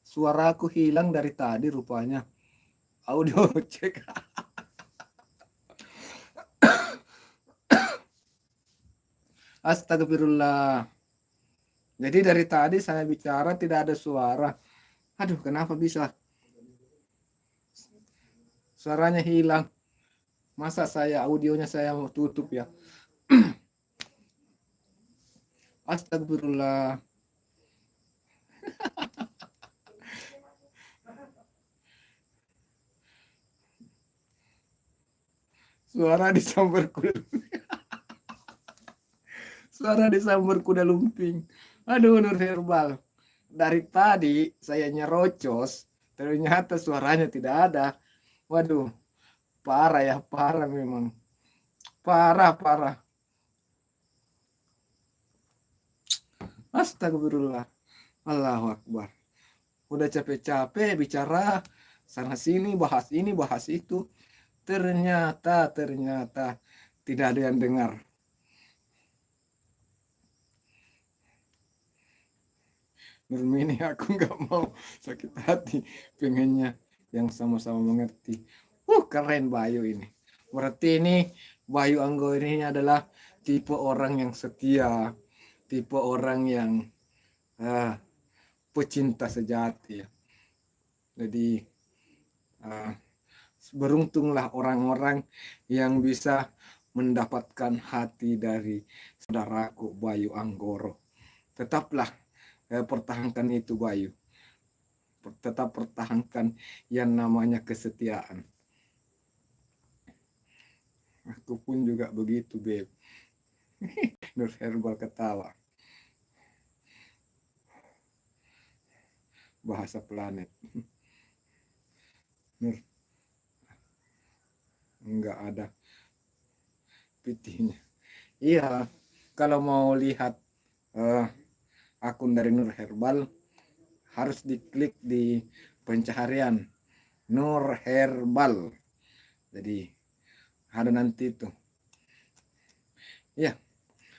suaraku hilang dari tadi rupanya. Audio cek. Astagfirullah. Jadi dari tadi saya bicara tidak ada suara. Aduh, kenapa bisa? Suaranya hilang. Masa saya audionya saya mau tutup ya? Astagfirullah. Suara disambar kuda. Suara disambar kuda lumping. Aduh, Nur Herbal. Dari tadi saya nyerocos, ternyata suaranya tidak ada. Waduh, parah ya, parah memang. Parah, parah. Astagfirullah. Allahu Akbar. Udah capek-capek bicara sana sini, bahas ini, bahas itu. Ternyata tidak ada yang dengar. Nurmini, aku nggak mau sakit hati, pengennya yang sama-sama mengerti. Keren Bayu ini. Berarti ini Bayu Anggo ini adalah tipe orang yang setia, tipe orang yang pecinta sejati ya. Jadi beruntunglah orang-orang yang bisa mendapatkan hati dari saudaraku Bayu Anggoro. Tetaplah pertahankan itu Bayu. Tetap pertahankan yang namanya kesetiaan. Aku pun juga begitu, Beb. Nur Herbal ketawa. Bahasa planet. Nur. Enggak ada pitinya. Iya, kalau mau lihat akun dari Nur Herbal, harus diklik di pencaharian Nur Herbal. Jadi ada nanti itu. Ya,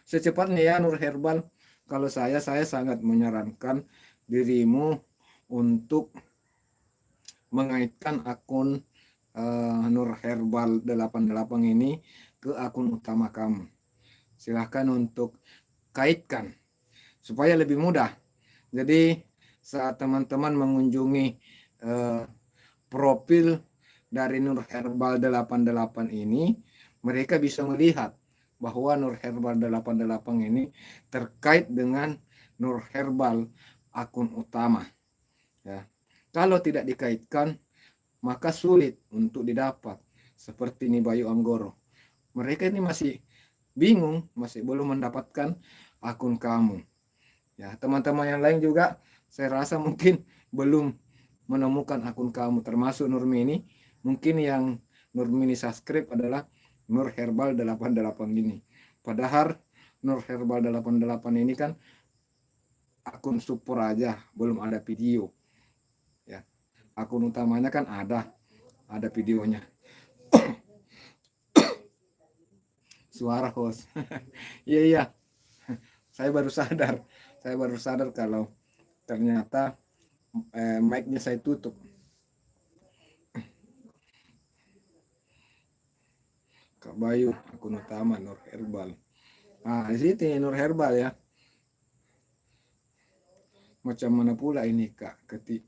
secepatnya ya Nur Herbal. Kalau saya sangat menyarankan dirimu untuk mengaitkan akun Nur Herbal 88 ini ke akun utama kamu. Silahkan untuk kaitkan supaya lebih mudah. Jadi saat teman-teman mengunjungi profil dari Nur Herbal 88 ini, mereka bisa melihat bahwa Nur Herbal 88 ini terkait dengan Nur Herbal akun utama. Ya. Kalau tidak dikaitkan, maka sulit untuk didapat. Seperti ini Bayu Anggoro. Mereka ini masih bingung, masih belum mendapatkan akun kamu. Ya, teman-teman yang lain juga saya rasa mungkin belum menemukan akun kamu, termasuk Nurmini. Mungkin yang Nurmini subscribe adalah Nur Herbal 88 ini. Padahal Nur Herbal 88 ini kan akun support aja, belum ada video. Ya. Akun utamanya kan ada videonya. Suara host. Iya. Saya baru sadar kalau ternyata mic-nya saya tutup. Kak Bayu, akun utama Nur Herbal. Di sini Nur Herbal ya. Macam mana pula ini Kak? Ketik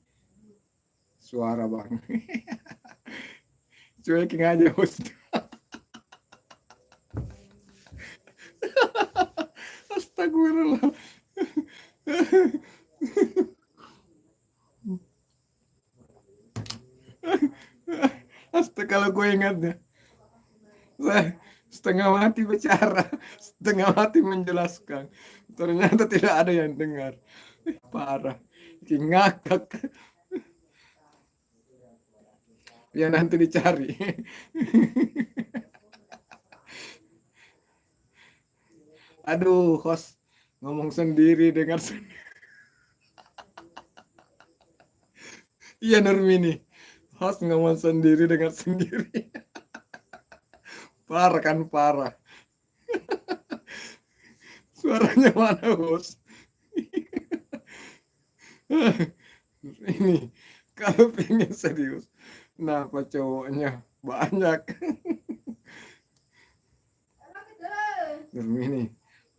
suara bang. Cuekin aja host. Astagfirullah. Astaga, kalau gue ingatnya. Setengah mati bicara, setengah mati menjelaskan. Ternyata tidak ada yang dengar. Parah. Ngakak. Ya nanti dicari. Aduh, host ngomong sendiri, dengar sendiri. Iya Nurmini, host ngomong sendiri, dengar sendiri. Parah kan, parah. Suaranya mana host? Ini kalau pengen serius, kenapa cowoknya banyak? Ini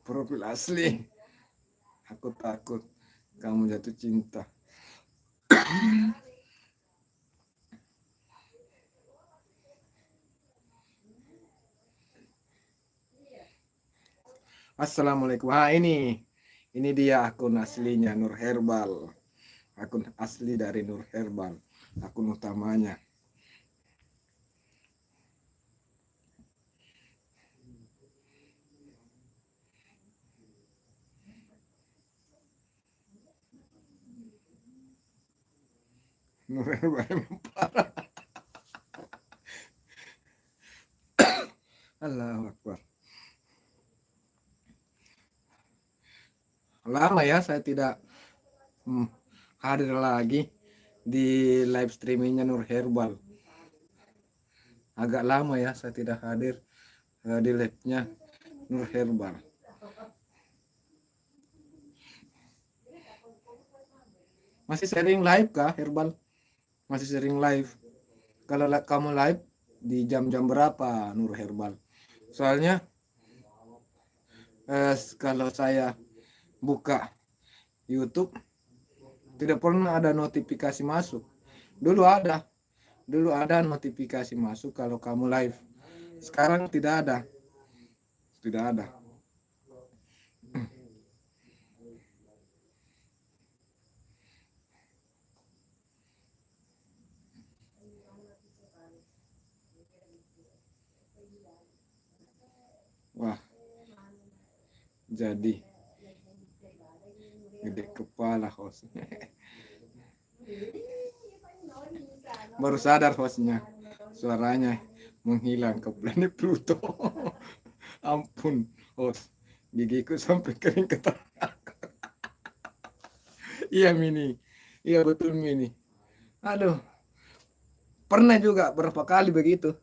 profil asli. Aku takut kamu jatuh cinta. Assalamualaikum. Ini dia akun aslinya Nur Herbal. Akun asli dari Nur Herbal. Akun utamanya. Nur Herbal emang parah. Allahu Akbar. Lama ya saya tidak hadir lagi di live streamingnya Nur Herbal. Agak lama ya saya tidak hadir di live-nya Nur Herbal. Masih sering live kah Herbal? Masih sering live. Kalau kamu live di jam-jam berapa Nur Herbal? Soalnya kalau saya buka YouTube tidak pernah ada notifikasi masuk. Dulu ada notifikasi masuk kalau kamu live. Sekarang tidak ada. Tidak ada. Wah. Jadi gede kepala host. Baru sadar hostnya, suaranya menghilang ke planet Pluto. Ampun host, gigiku sampai kering ketawa. Iya Mini, iya betul Mini. Aduh, pernah juga berapa kali begitu,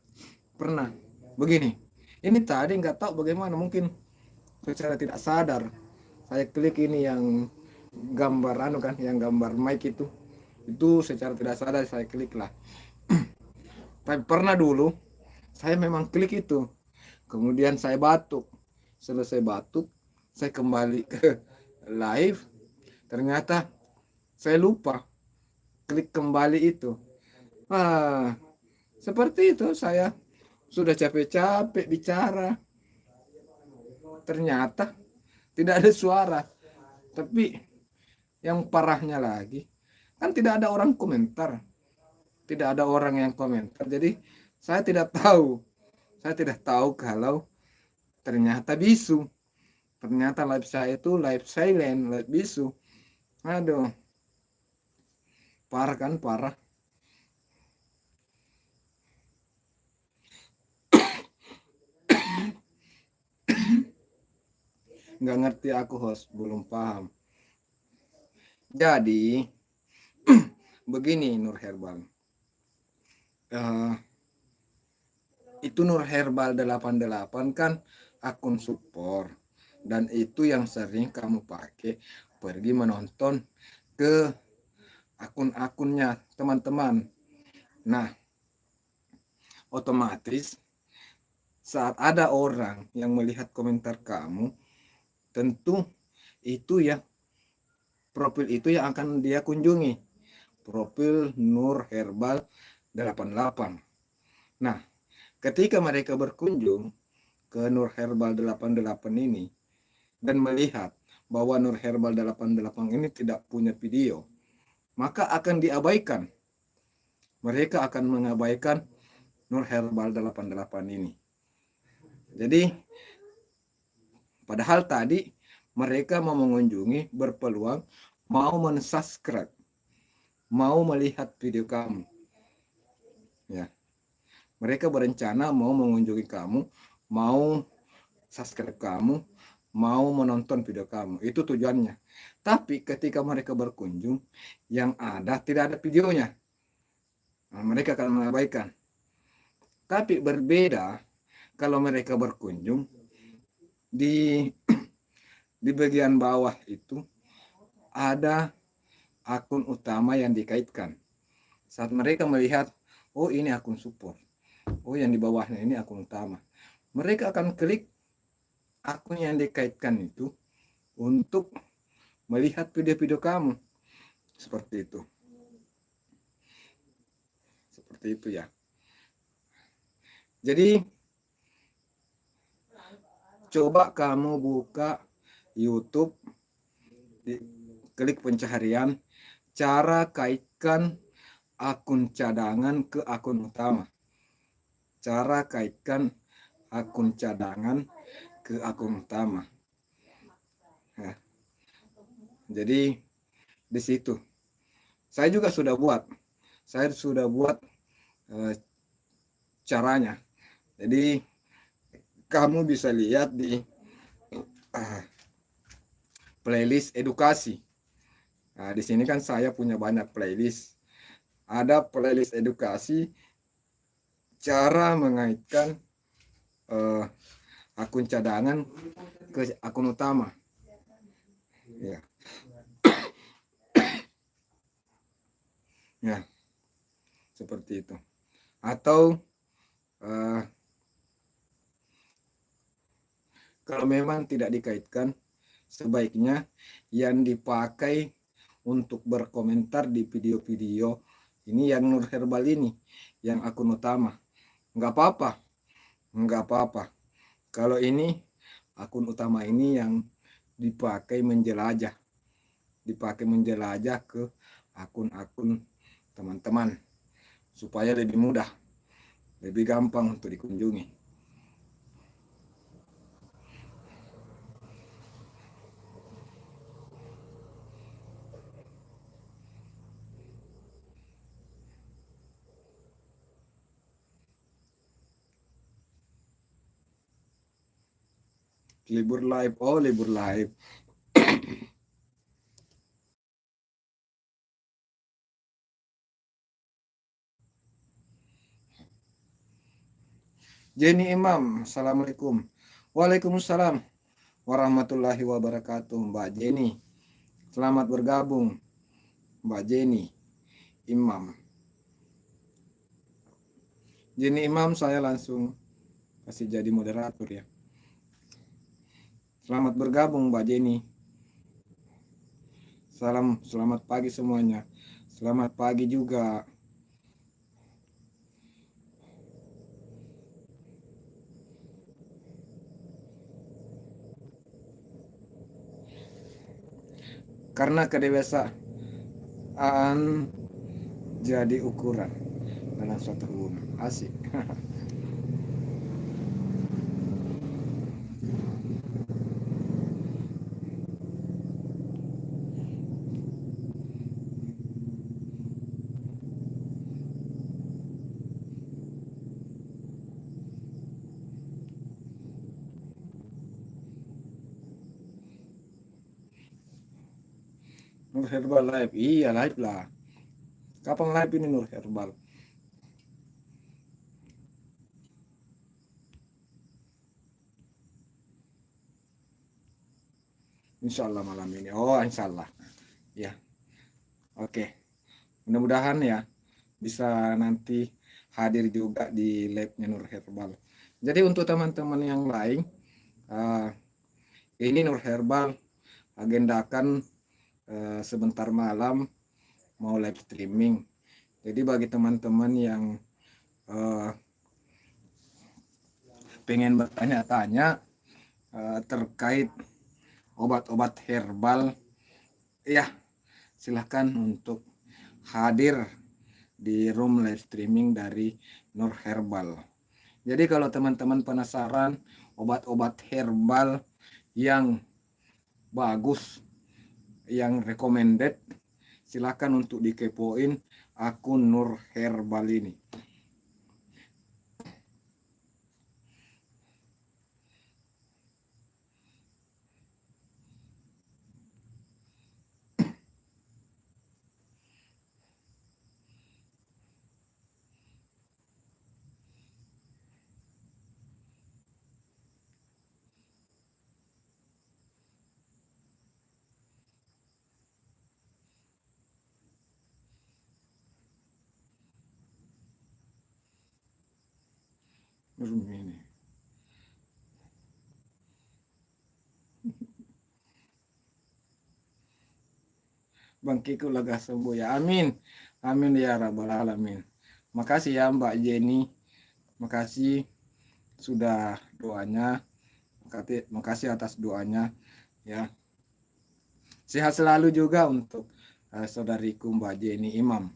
pernah begini. Ini tadi nggak tahu bagaimana, mungkin secara tidak sadar saya klik ini yang gambar kan, yang gambar mic itu secara tidak sadar saya klik lah. Tapi pernah dulu saya memang klik itu, kemudian saya batuk, selesai batuk saya kembali ke live, ternyata saya lupa klik kembali itu. Seperti itu, saya sudah capek-capek bicara, ternyata tidak ada suara. Tapi yang parahnya lagi, kan tidak ada orang komentar, tidak ada orang yang komentar. Jadi saya tidak tahu kalau ternyata bisu, ternyata live saya itu live silent, live bisu. Aduh, parah kan, parah. Nggak ngerti aku host, belum paham. Jadi begini Nur Herbal, itu Nur Herbal 88 kan akun support, dan itu yang sering kamu pakai pergi menonton ke akun-akunnya teman-teman. Nah, otomatis saat ada orang yang melihat komentar kamu, tentu itu ya profil itu yang akan dia kunjungi, profil Nur Herbal 88. Nah, ketika mereka berkunjung ke Nur Herbal 88 ini dan melihat bahwa Nur Herbal 88 ini tidak punya video, maka akan diabaikan. Mereka akan mengabaikan Nur Herbal 88 ini. Jadi padahal tadi mereka mau mengunjungi, berpeluang mau mensubscribe, mau melihat video kamu. Ya. Mereka berencana mau mengunjungi kamu, mau subscribe kamu, mau menonton video kamu. Itu tujuannya. Tapi ketika mereka berkunjung, yang ada tidak ada videonya. Nah, mereka akan mengabaikan. Tapi berbeda kalau mereka berkunjung, di bagian bawah itu ada akun utama yang dikaitkan. Saat mereka melihat, oh ini akun support, oh yang di bawahnya ini akun utama, mereka akan klik akun yang dikaitkan itu untuk melihat video-video kamu. Seperti itu. Seperti itu ya. Jadi coba kamu buka YouTube, klik pencaharian, cara kaitkan akun cadangan ke akun utama. Cara kaitkan akun cadangan ke akun utama. Nah, jadi di situ. Saya juga sudah buat. Saya sudah buat caranya. Jadi kamu bisa lihat di playlist edukasi. Nah, di sini kan saya punya banyak playlist. Ada playlist edukasi, cara mengaitkan akun cadangan ke akun utama. Ya. Ya, seperti itu. Atau kalau memang tidak dikaitkan, sebaiknya yang dipakai untuk berkomentar di video-video ini yang Nur Herbal ini, yang akun utama. Nggak apa-apa, nggak apa-apa. Kalau ini akun utama ini yang dipakai menjelajah ke akun-akun teman-teman supaya lebih mudah, lebih gampang untuk dikunjungi. Libur live, oh libur live. Jenny Imam, Assalamualaikum. Waalaikumsalam warahmatullahi wabarakatuh, Mbak Jenny. Selamat bergabung, Mbak Jenny Imam. Jenny Imam, saya langsung kasih jadi moderator ya. Selamat bergabung, Mbak Jenny. Selamat pagi semuanya. Selamat pagi juga. Karena kedewasaan jadi ukuran dalam suatu hubungan. Asik. Nur Herbal live. Iya, live lah. Kapan live ini Nur Herbal? Insya Allah malam ini. Oh, insya Allah. Ya, oke. Mudah-mudahan ya bisa nanti hadir juga di live-nya Nur Herbal. Jadi untuk teman-teman yang lain, ini Nur Herbal agendakan sebentar malam mau live streaming. Jadi bagi teman-teman yang pengen bertanya-tanya terkait obat-obat herbal, ya silahkan untuk hadir di room live streaming dari Nur Herbal. Jadi kalau teman-teman penasaran obat-obat herbal yang bagus, yang recommended, silahkan untuk dikepoin akun Nur Herbal ini. Nurmini. Bang Kiko lega sembuh ya. Amin. Amin ya rabbal alamin. Makasih ya Mbak Jenny. Makasih sudah doanya. Makasih atas doanya ya. Sehat selalu juga untuk saudariku Mbak Jenny Imam.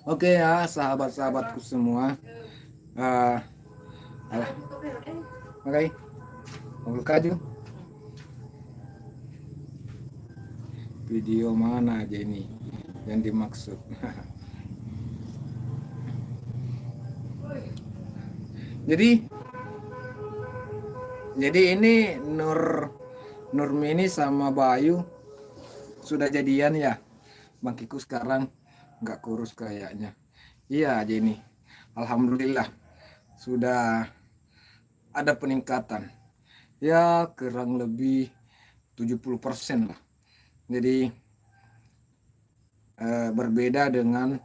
Oke ya sahabat-sahabatku semua. Oke, mau kaju. Video mana aja ini yang dimaksud? Jadi ini Nurmini sama Bayu sudah jadian ya. Bang Kiku sekarang nggak kurus kayaknya. Iya Jenny. Alhamdulillah sudah ada peningkatan. Ya kurang lebih 70% lah. Jadi berbeda dengan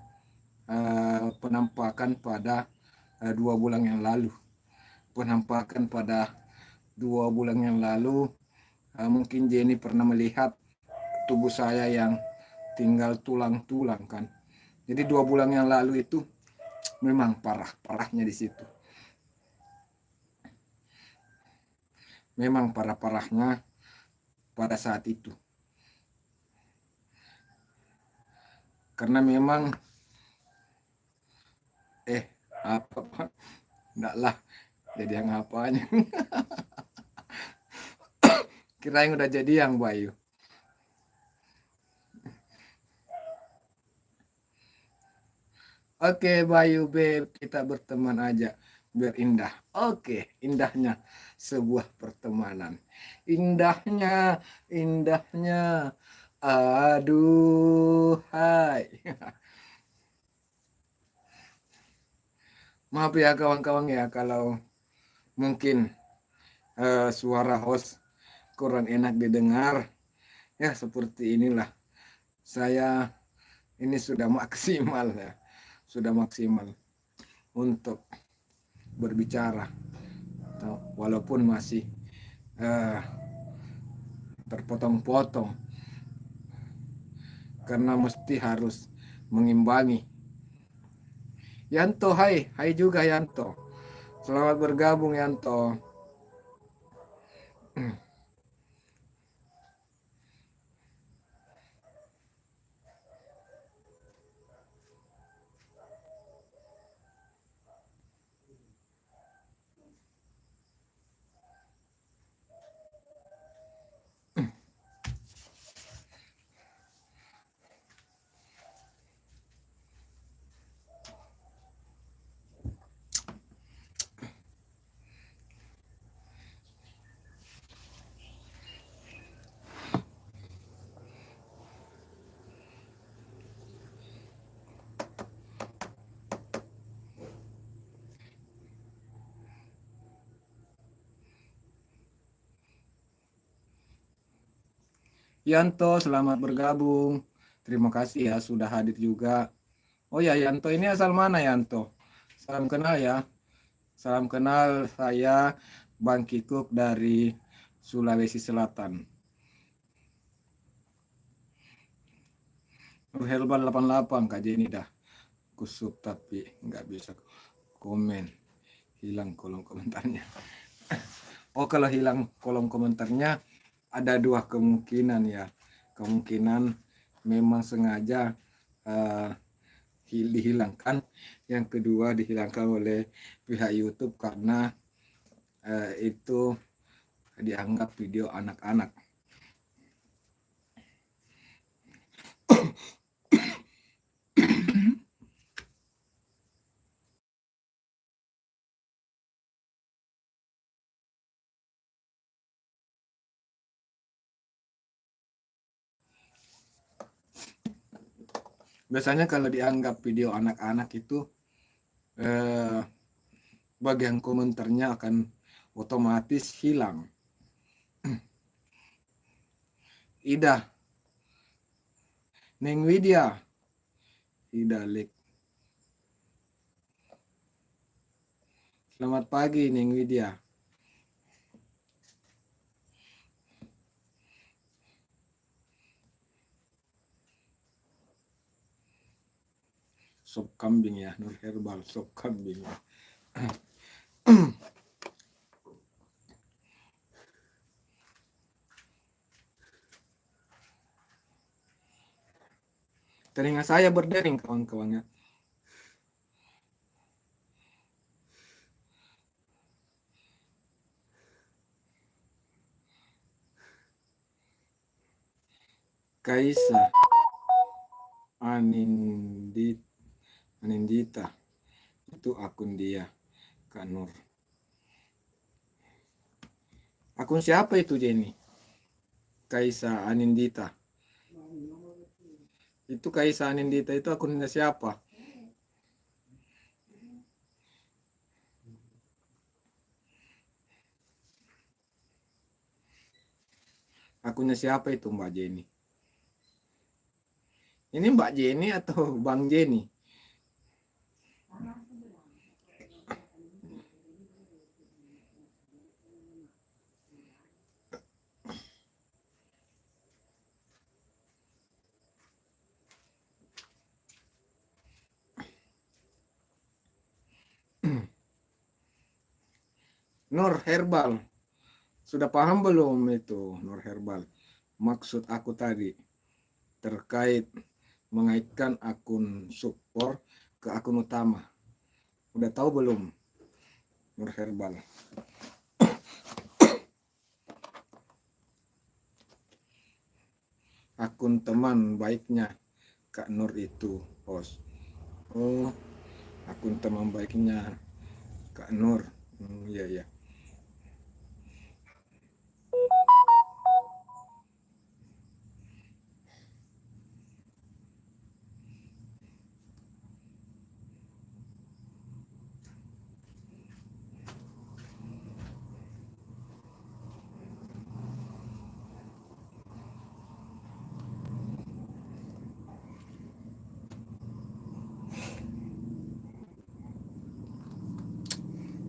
penampakan pada 2 bulan yang lalu. Penampakan pada 2 bulan yang lalu mungkin Jenny pernah melihat tubuh saya yang tinggal tulang-tulang kan. Jadi 2 bulan yang lalu itu memang parahnya di situ. Memang parahnya pada saat itu. Karena memang apa enggak lah jadi yang apanya. Kirain udah jadi yang Bayu. Oke Bayu Beb, kita berteman aja biar indah. Oke, indahnya sebuah pertemanan. Indahnya, aduh hai. Maaf ya kawan-kawan ya kalau mungkin suara host kurang enak didengar. Ya seperti inilah. Saya ini sudah maksimal ya. Sudah maksimal untuk berbicara walaupun masih terpotong-potong karena mesti harus mengimbangi. Yanto, hai juga Yanto, selamat bergabung Yanto. Yanto, selamat bergabung. Terima kasih ya sudah hadir juga. Oh ya, Yanto ini asal mana Yanto? Salam kenal ya. Salam kenal, saya Bang Kikuk dari Sulawesi Selatan. Herbal 88 Kak Jenny dah kusub tapi nggak bisa komen, hilang kolom komentarnya. Oh, kalau hilang kolom komentarnya ada dua kemungkinan ya. Kemungkinan memang sengaja dihilangkan. Yang kedua dihilangkan oleh pihak YouTube karena itu dianggap video anak-anak. Biasanya kalau dianggap video anak-anak itu bagian komentarnya akan otomatis hilang. Ida Neng Widya Ida Lek. Selamat pagi Neng Widya. Sop kambing ya, Nur Herbal sop kambing ya. Telinga saya berdering kawan-kawannya. Kaisa Anindita itu akun dia, Kak Nur. Akun siapa itu Jenny? Kaisa Anindita. Itu Kaisa Anindita itu akunnya siapa? Akunnya siapa itu Mbak Jenny? Ini Mbak Jenny atau Bang Jenny? Nur Herbal. Sudah paham belum itu Nur Herbal? Maksud aku tadi terkait mengaitkan akun support ke akun utama. Udah tahu belum Nur Herbal? Akun teman baiknya Kak Nur itu host. Oh, akun teman baiknya Kak Nur. Iya ya.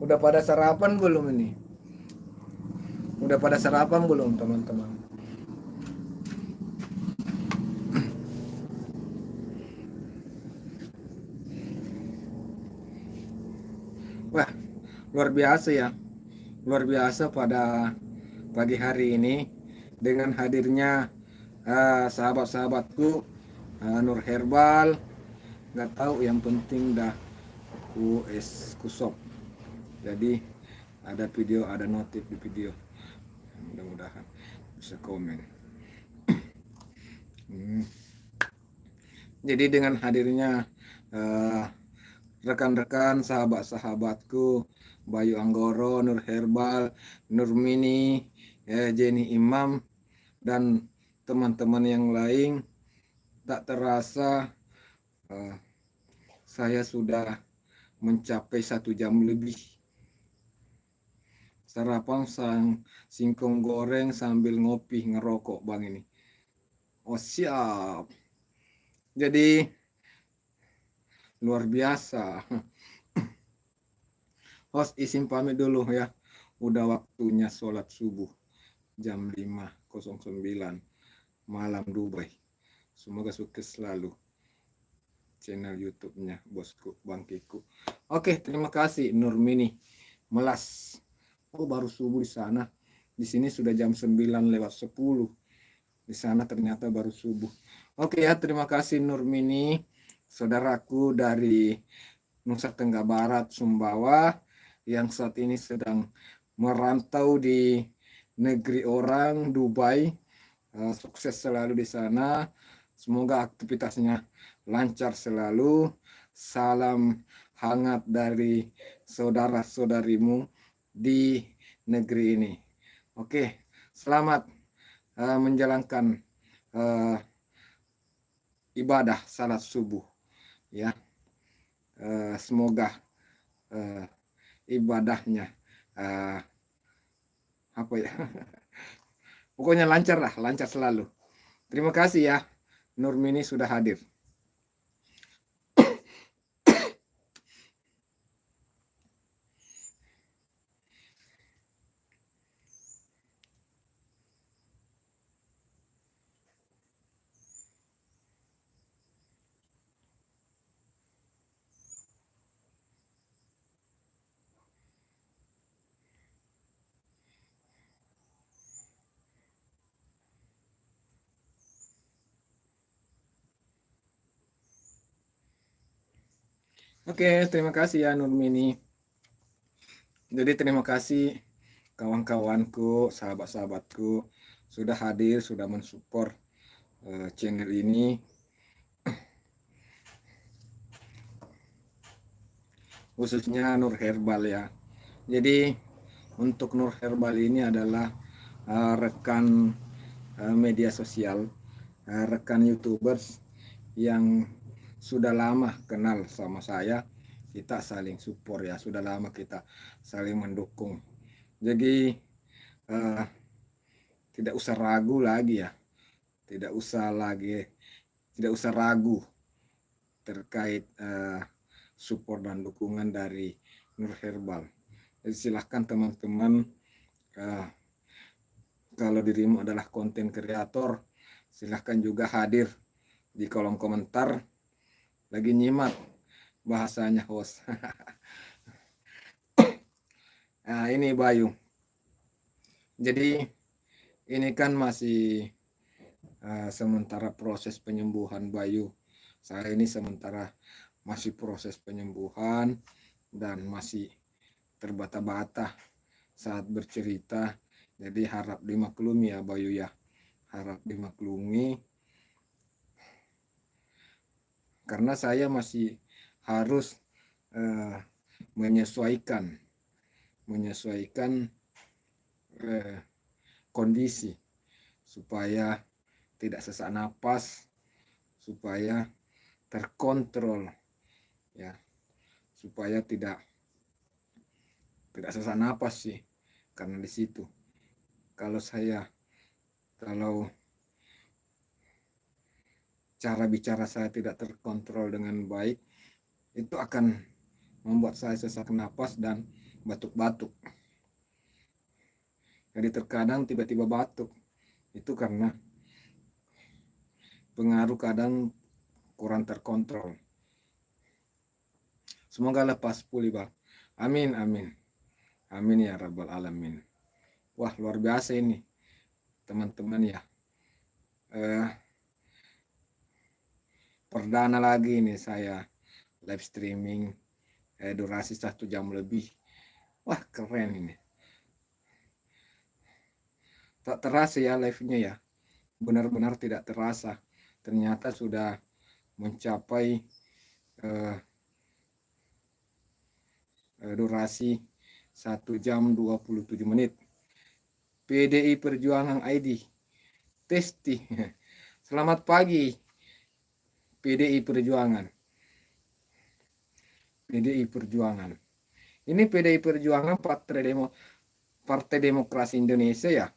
Udah pada sarapan belum ini? Udah pada sarapan belum teman-teman? Wah, luar biasa ya. Luar biasa pada pagi hari ini dengan hadirnya sahabat-sahabatku Nur Herbal. Nggak tahu, yang penting dah US kusop. Jadi ada video, ada notif di video. Mudah-mudahan bisa komen. Jadi dengan hadirnya rekan-rekan sahabat-sahabatku Bayu Anggoro, Nur Herbal, Nur Mini, Jenny Imam dan teman-teman yang lain, tak terasa saya sudah mencapai 1 jam lebih sarapan singkong goreng sambil ngopi ngerokok bang ini. Oh siap. Jadi luar biasa. Host izin pamit dulu ya, udah waktunya sholat subuh jam 5.09 malam Dubai. Semoga sukses selalu channel YouTube-nya bosku Bang Kiku. Oke, terima kasih Nurmini Melas. Oh, baru subuh di sana. Di sini sudah jam 9:10. Di sana ternyata baru subuh. Oke ya, terima kasih Nurmini, saudaraku dari Nusa Tenggara Barat, Sumbawa, yang saat ini sedang merantau di negeri orang, Dubai. Sukses selalu di sana. Semoga aktivitasnya lancar selalu. Salam hangat dari saudara-saudarimu di negeri ini. Oke, selamat menjalankan ibadah salat subuh ya. Semoga ibadahnya apa ya? Pokoknya lancar lah, lancar selalu. Terima kasih ya, Nurmini sudah hadir. Oke, terima kasih ya Nurmini. Jadi terima kasih kawan-kawanku, sahabat-sahabatku sudah hadir, sudah mensupport channel ini. Khususnya Nur Herbal ya. Jadi untuk Nur Herbal ini adalah rekan media sosial, rekan YouTubers yang sudah lama kenal sama saya. Kita saling support ya, sudah lama kita saling mendukung. Jadi tidak usah ragu lagi ya, tidak usah ragu terkait support dan dukungan dari Nur Herbal. Jadi silahkan teman-teman, kalau dirimu adalah konten kreator, silahkan juga hadir di kolom komentar. Lagi nyimak bahasanya host. Nah, ini Bayu. Jadi ini kan masih sementara proses penyembuhan Bayu. Saya ini sementara masih proses penyembuhan dan masih terbata-bata saat bercerita. Jadi harap dimaklumi ya Bayu ya. Harap dimaklumi. Karena saya masih harus menyesuaikan kondisi supaya tidak sesak napas, supaya terkontrol ya, supaya tidak sesak napas sih. Karena di situ kalau cara bicara saya tidak terkontrol dengan baik, itu akan membuat saya sesak napas dan batuk-batuk. Jadi terkadang tiba-tiba batuk, itu karena pengaruh kadang kurang terkontrol. Semoga lepas pulih Bang. Amin, amin. Amin ya Rabbal Alamin. Wah, luar biasa ini teman-teman ya. Perdana lagi nih saya live streaming durasi 1 jam lebih. Wah, keren ini. Tak terasa ya live-nya ya. Benar-benar tidak terasa. Ternyata sudah mencapai durasi 1 jam 27 menit. PDI Perjuangan ID. Testi. Selamat pagi. PDI Perjuangan. PDI Perjuangan. Ini PDI Perjuangan Partai Demokrasi Indonesia ya.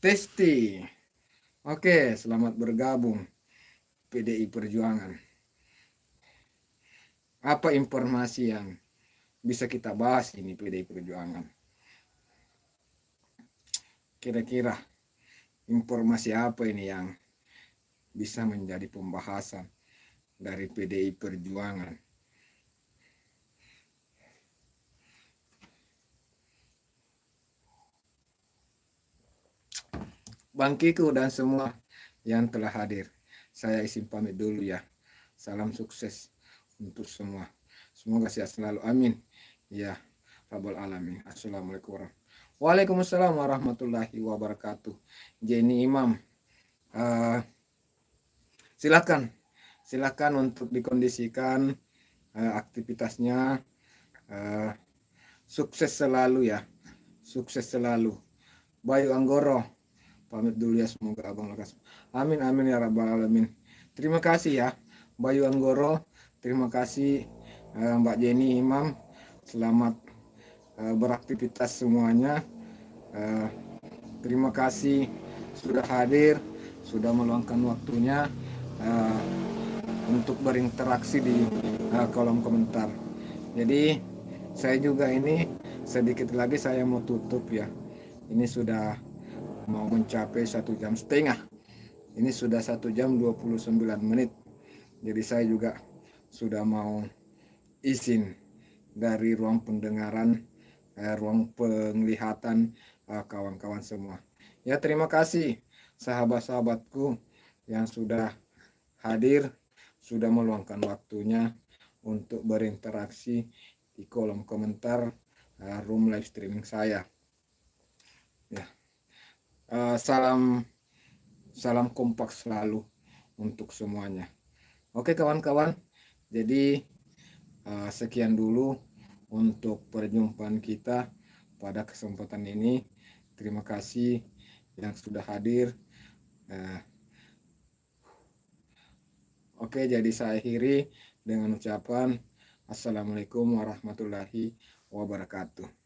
Testi. Oke, selamat bergabung PDI Perjuangan. Apa informasi yang bisa kita bahas ini PDI Perjuangan? Kira-kira informasi apa ini yang bisa menjadi pembahasan dari PDI Perjuangan? Bang Kiku dan semua yang telah hadir, saya izin pamit dulu ya. Salam sukses untuk semua. Semoga sehat selalu. Amin. Ya, Rabbal Alamin. Assalamualaikum warahmatullahi wabarakatuh. Waalaikumsalam warahmatullahi wabarakatuh. Jenny Imam, silakan untuk dikondisikan aktivitasnya. Sukses selalu ya, sukses selalu. Bayu Anggoro, pamit dulu ya, semoga abang lekas. Amin amin ya Rabbal Alamin. Terima kasih ya Bayu Anggoro, terima kasih Mbak Jenny Imam. Selamat beraktivitas semuanya. Terima kasih sudah hadir, sudah meluangkan waktunya untuk berinteraksi di kolom komentar. Jadi saya juga ini sedikit lagi saya mau tutup ya. Ini sudah mau mencapai 1,5 jam. Ini sudah 1 jam 29 menit. Jadi saya juga sudah mau izin dari ruang pendengaran, ruang penglihatan kawan-kawan semua. Ya, terima kasih sahabat-sahabatku yang sudah hadir, sudah meluangkan waktunya untuk berinteraksi di kolom komentar room live streaming saya. Ya, salam kompak selalu untuk semuanya. Oke kawan-kawan, jadi sekian dulu untuk perjumpaan kita pada kesempatan ini. Terima kasih yang sudah hadir. Oke, jadi saya akhiri dengan ucapan Assalamualaikum warahmatullahi wabarakatuh.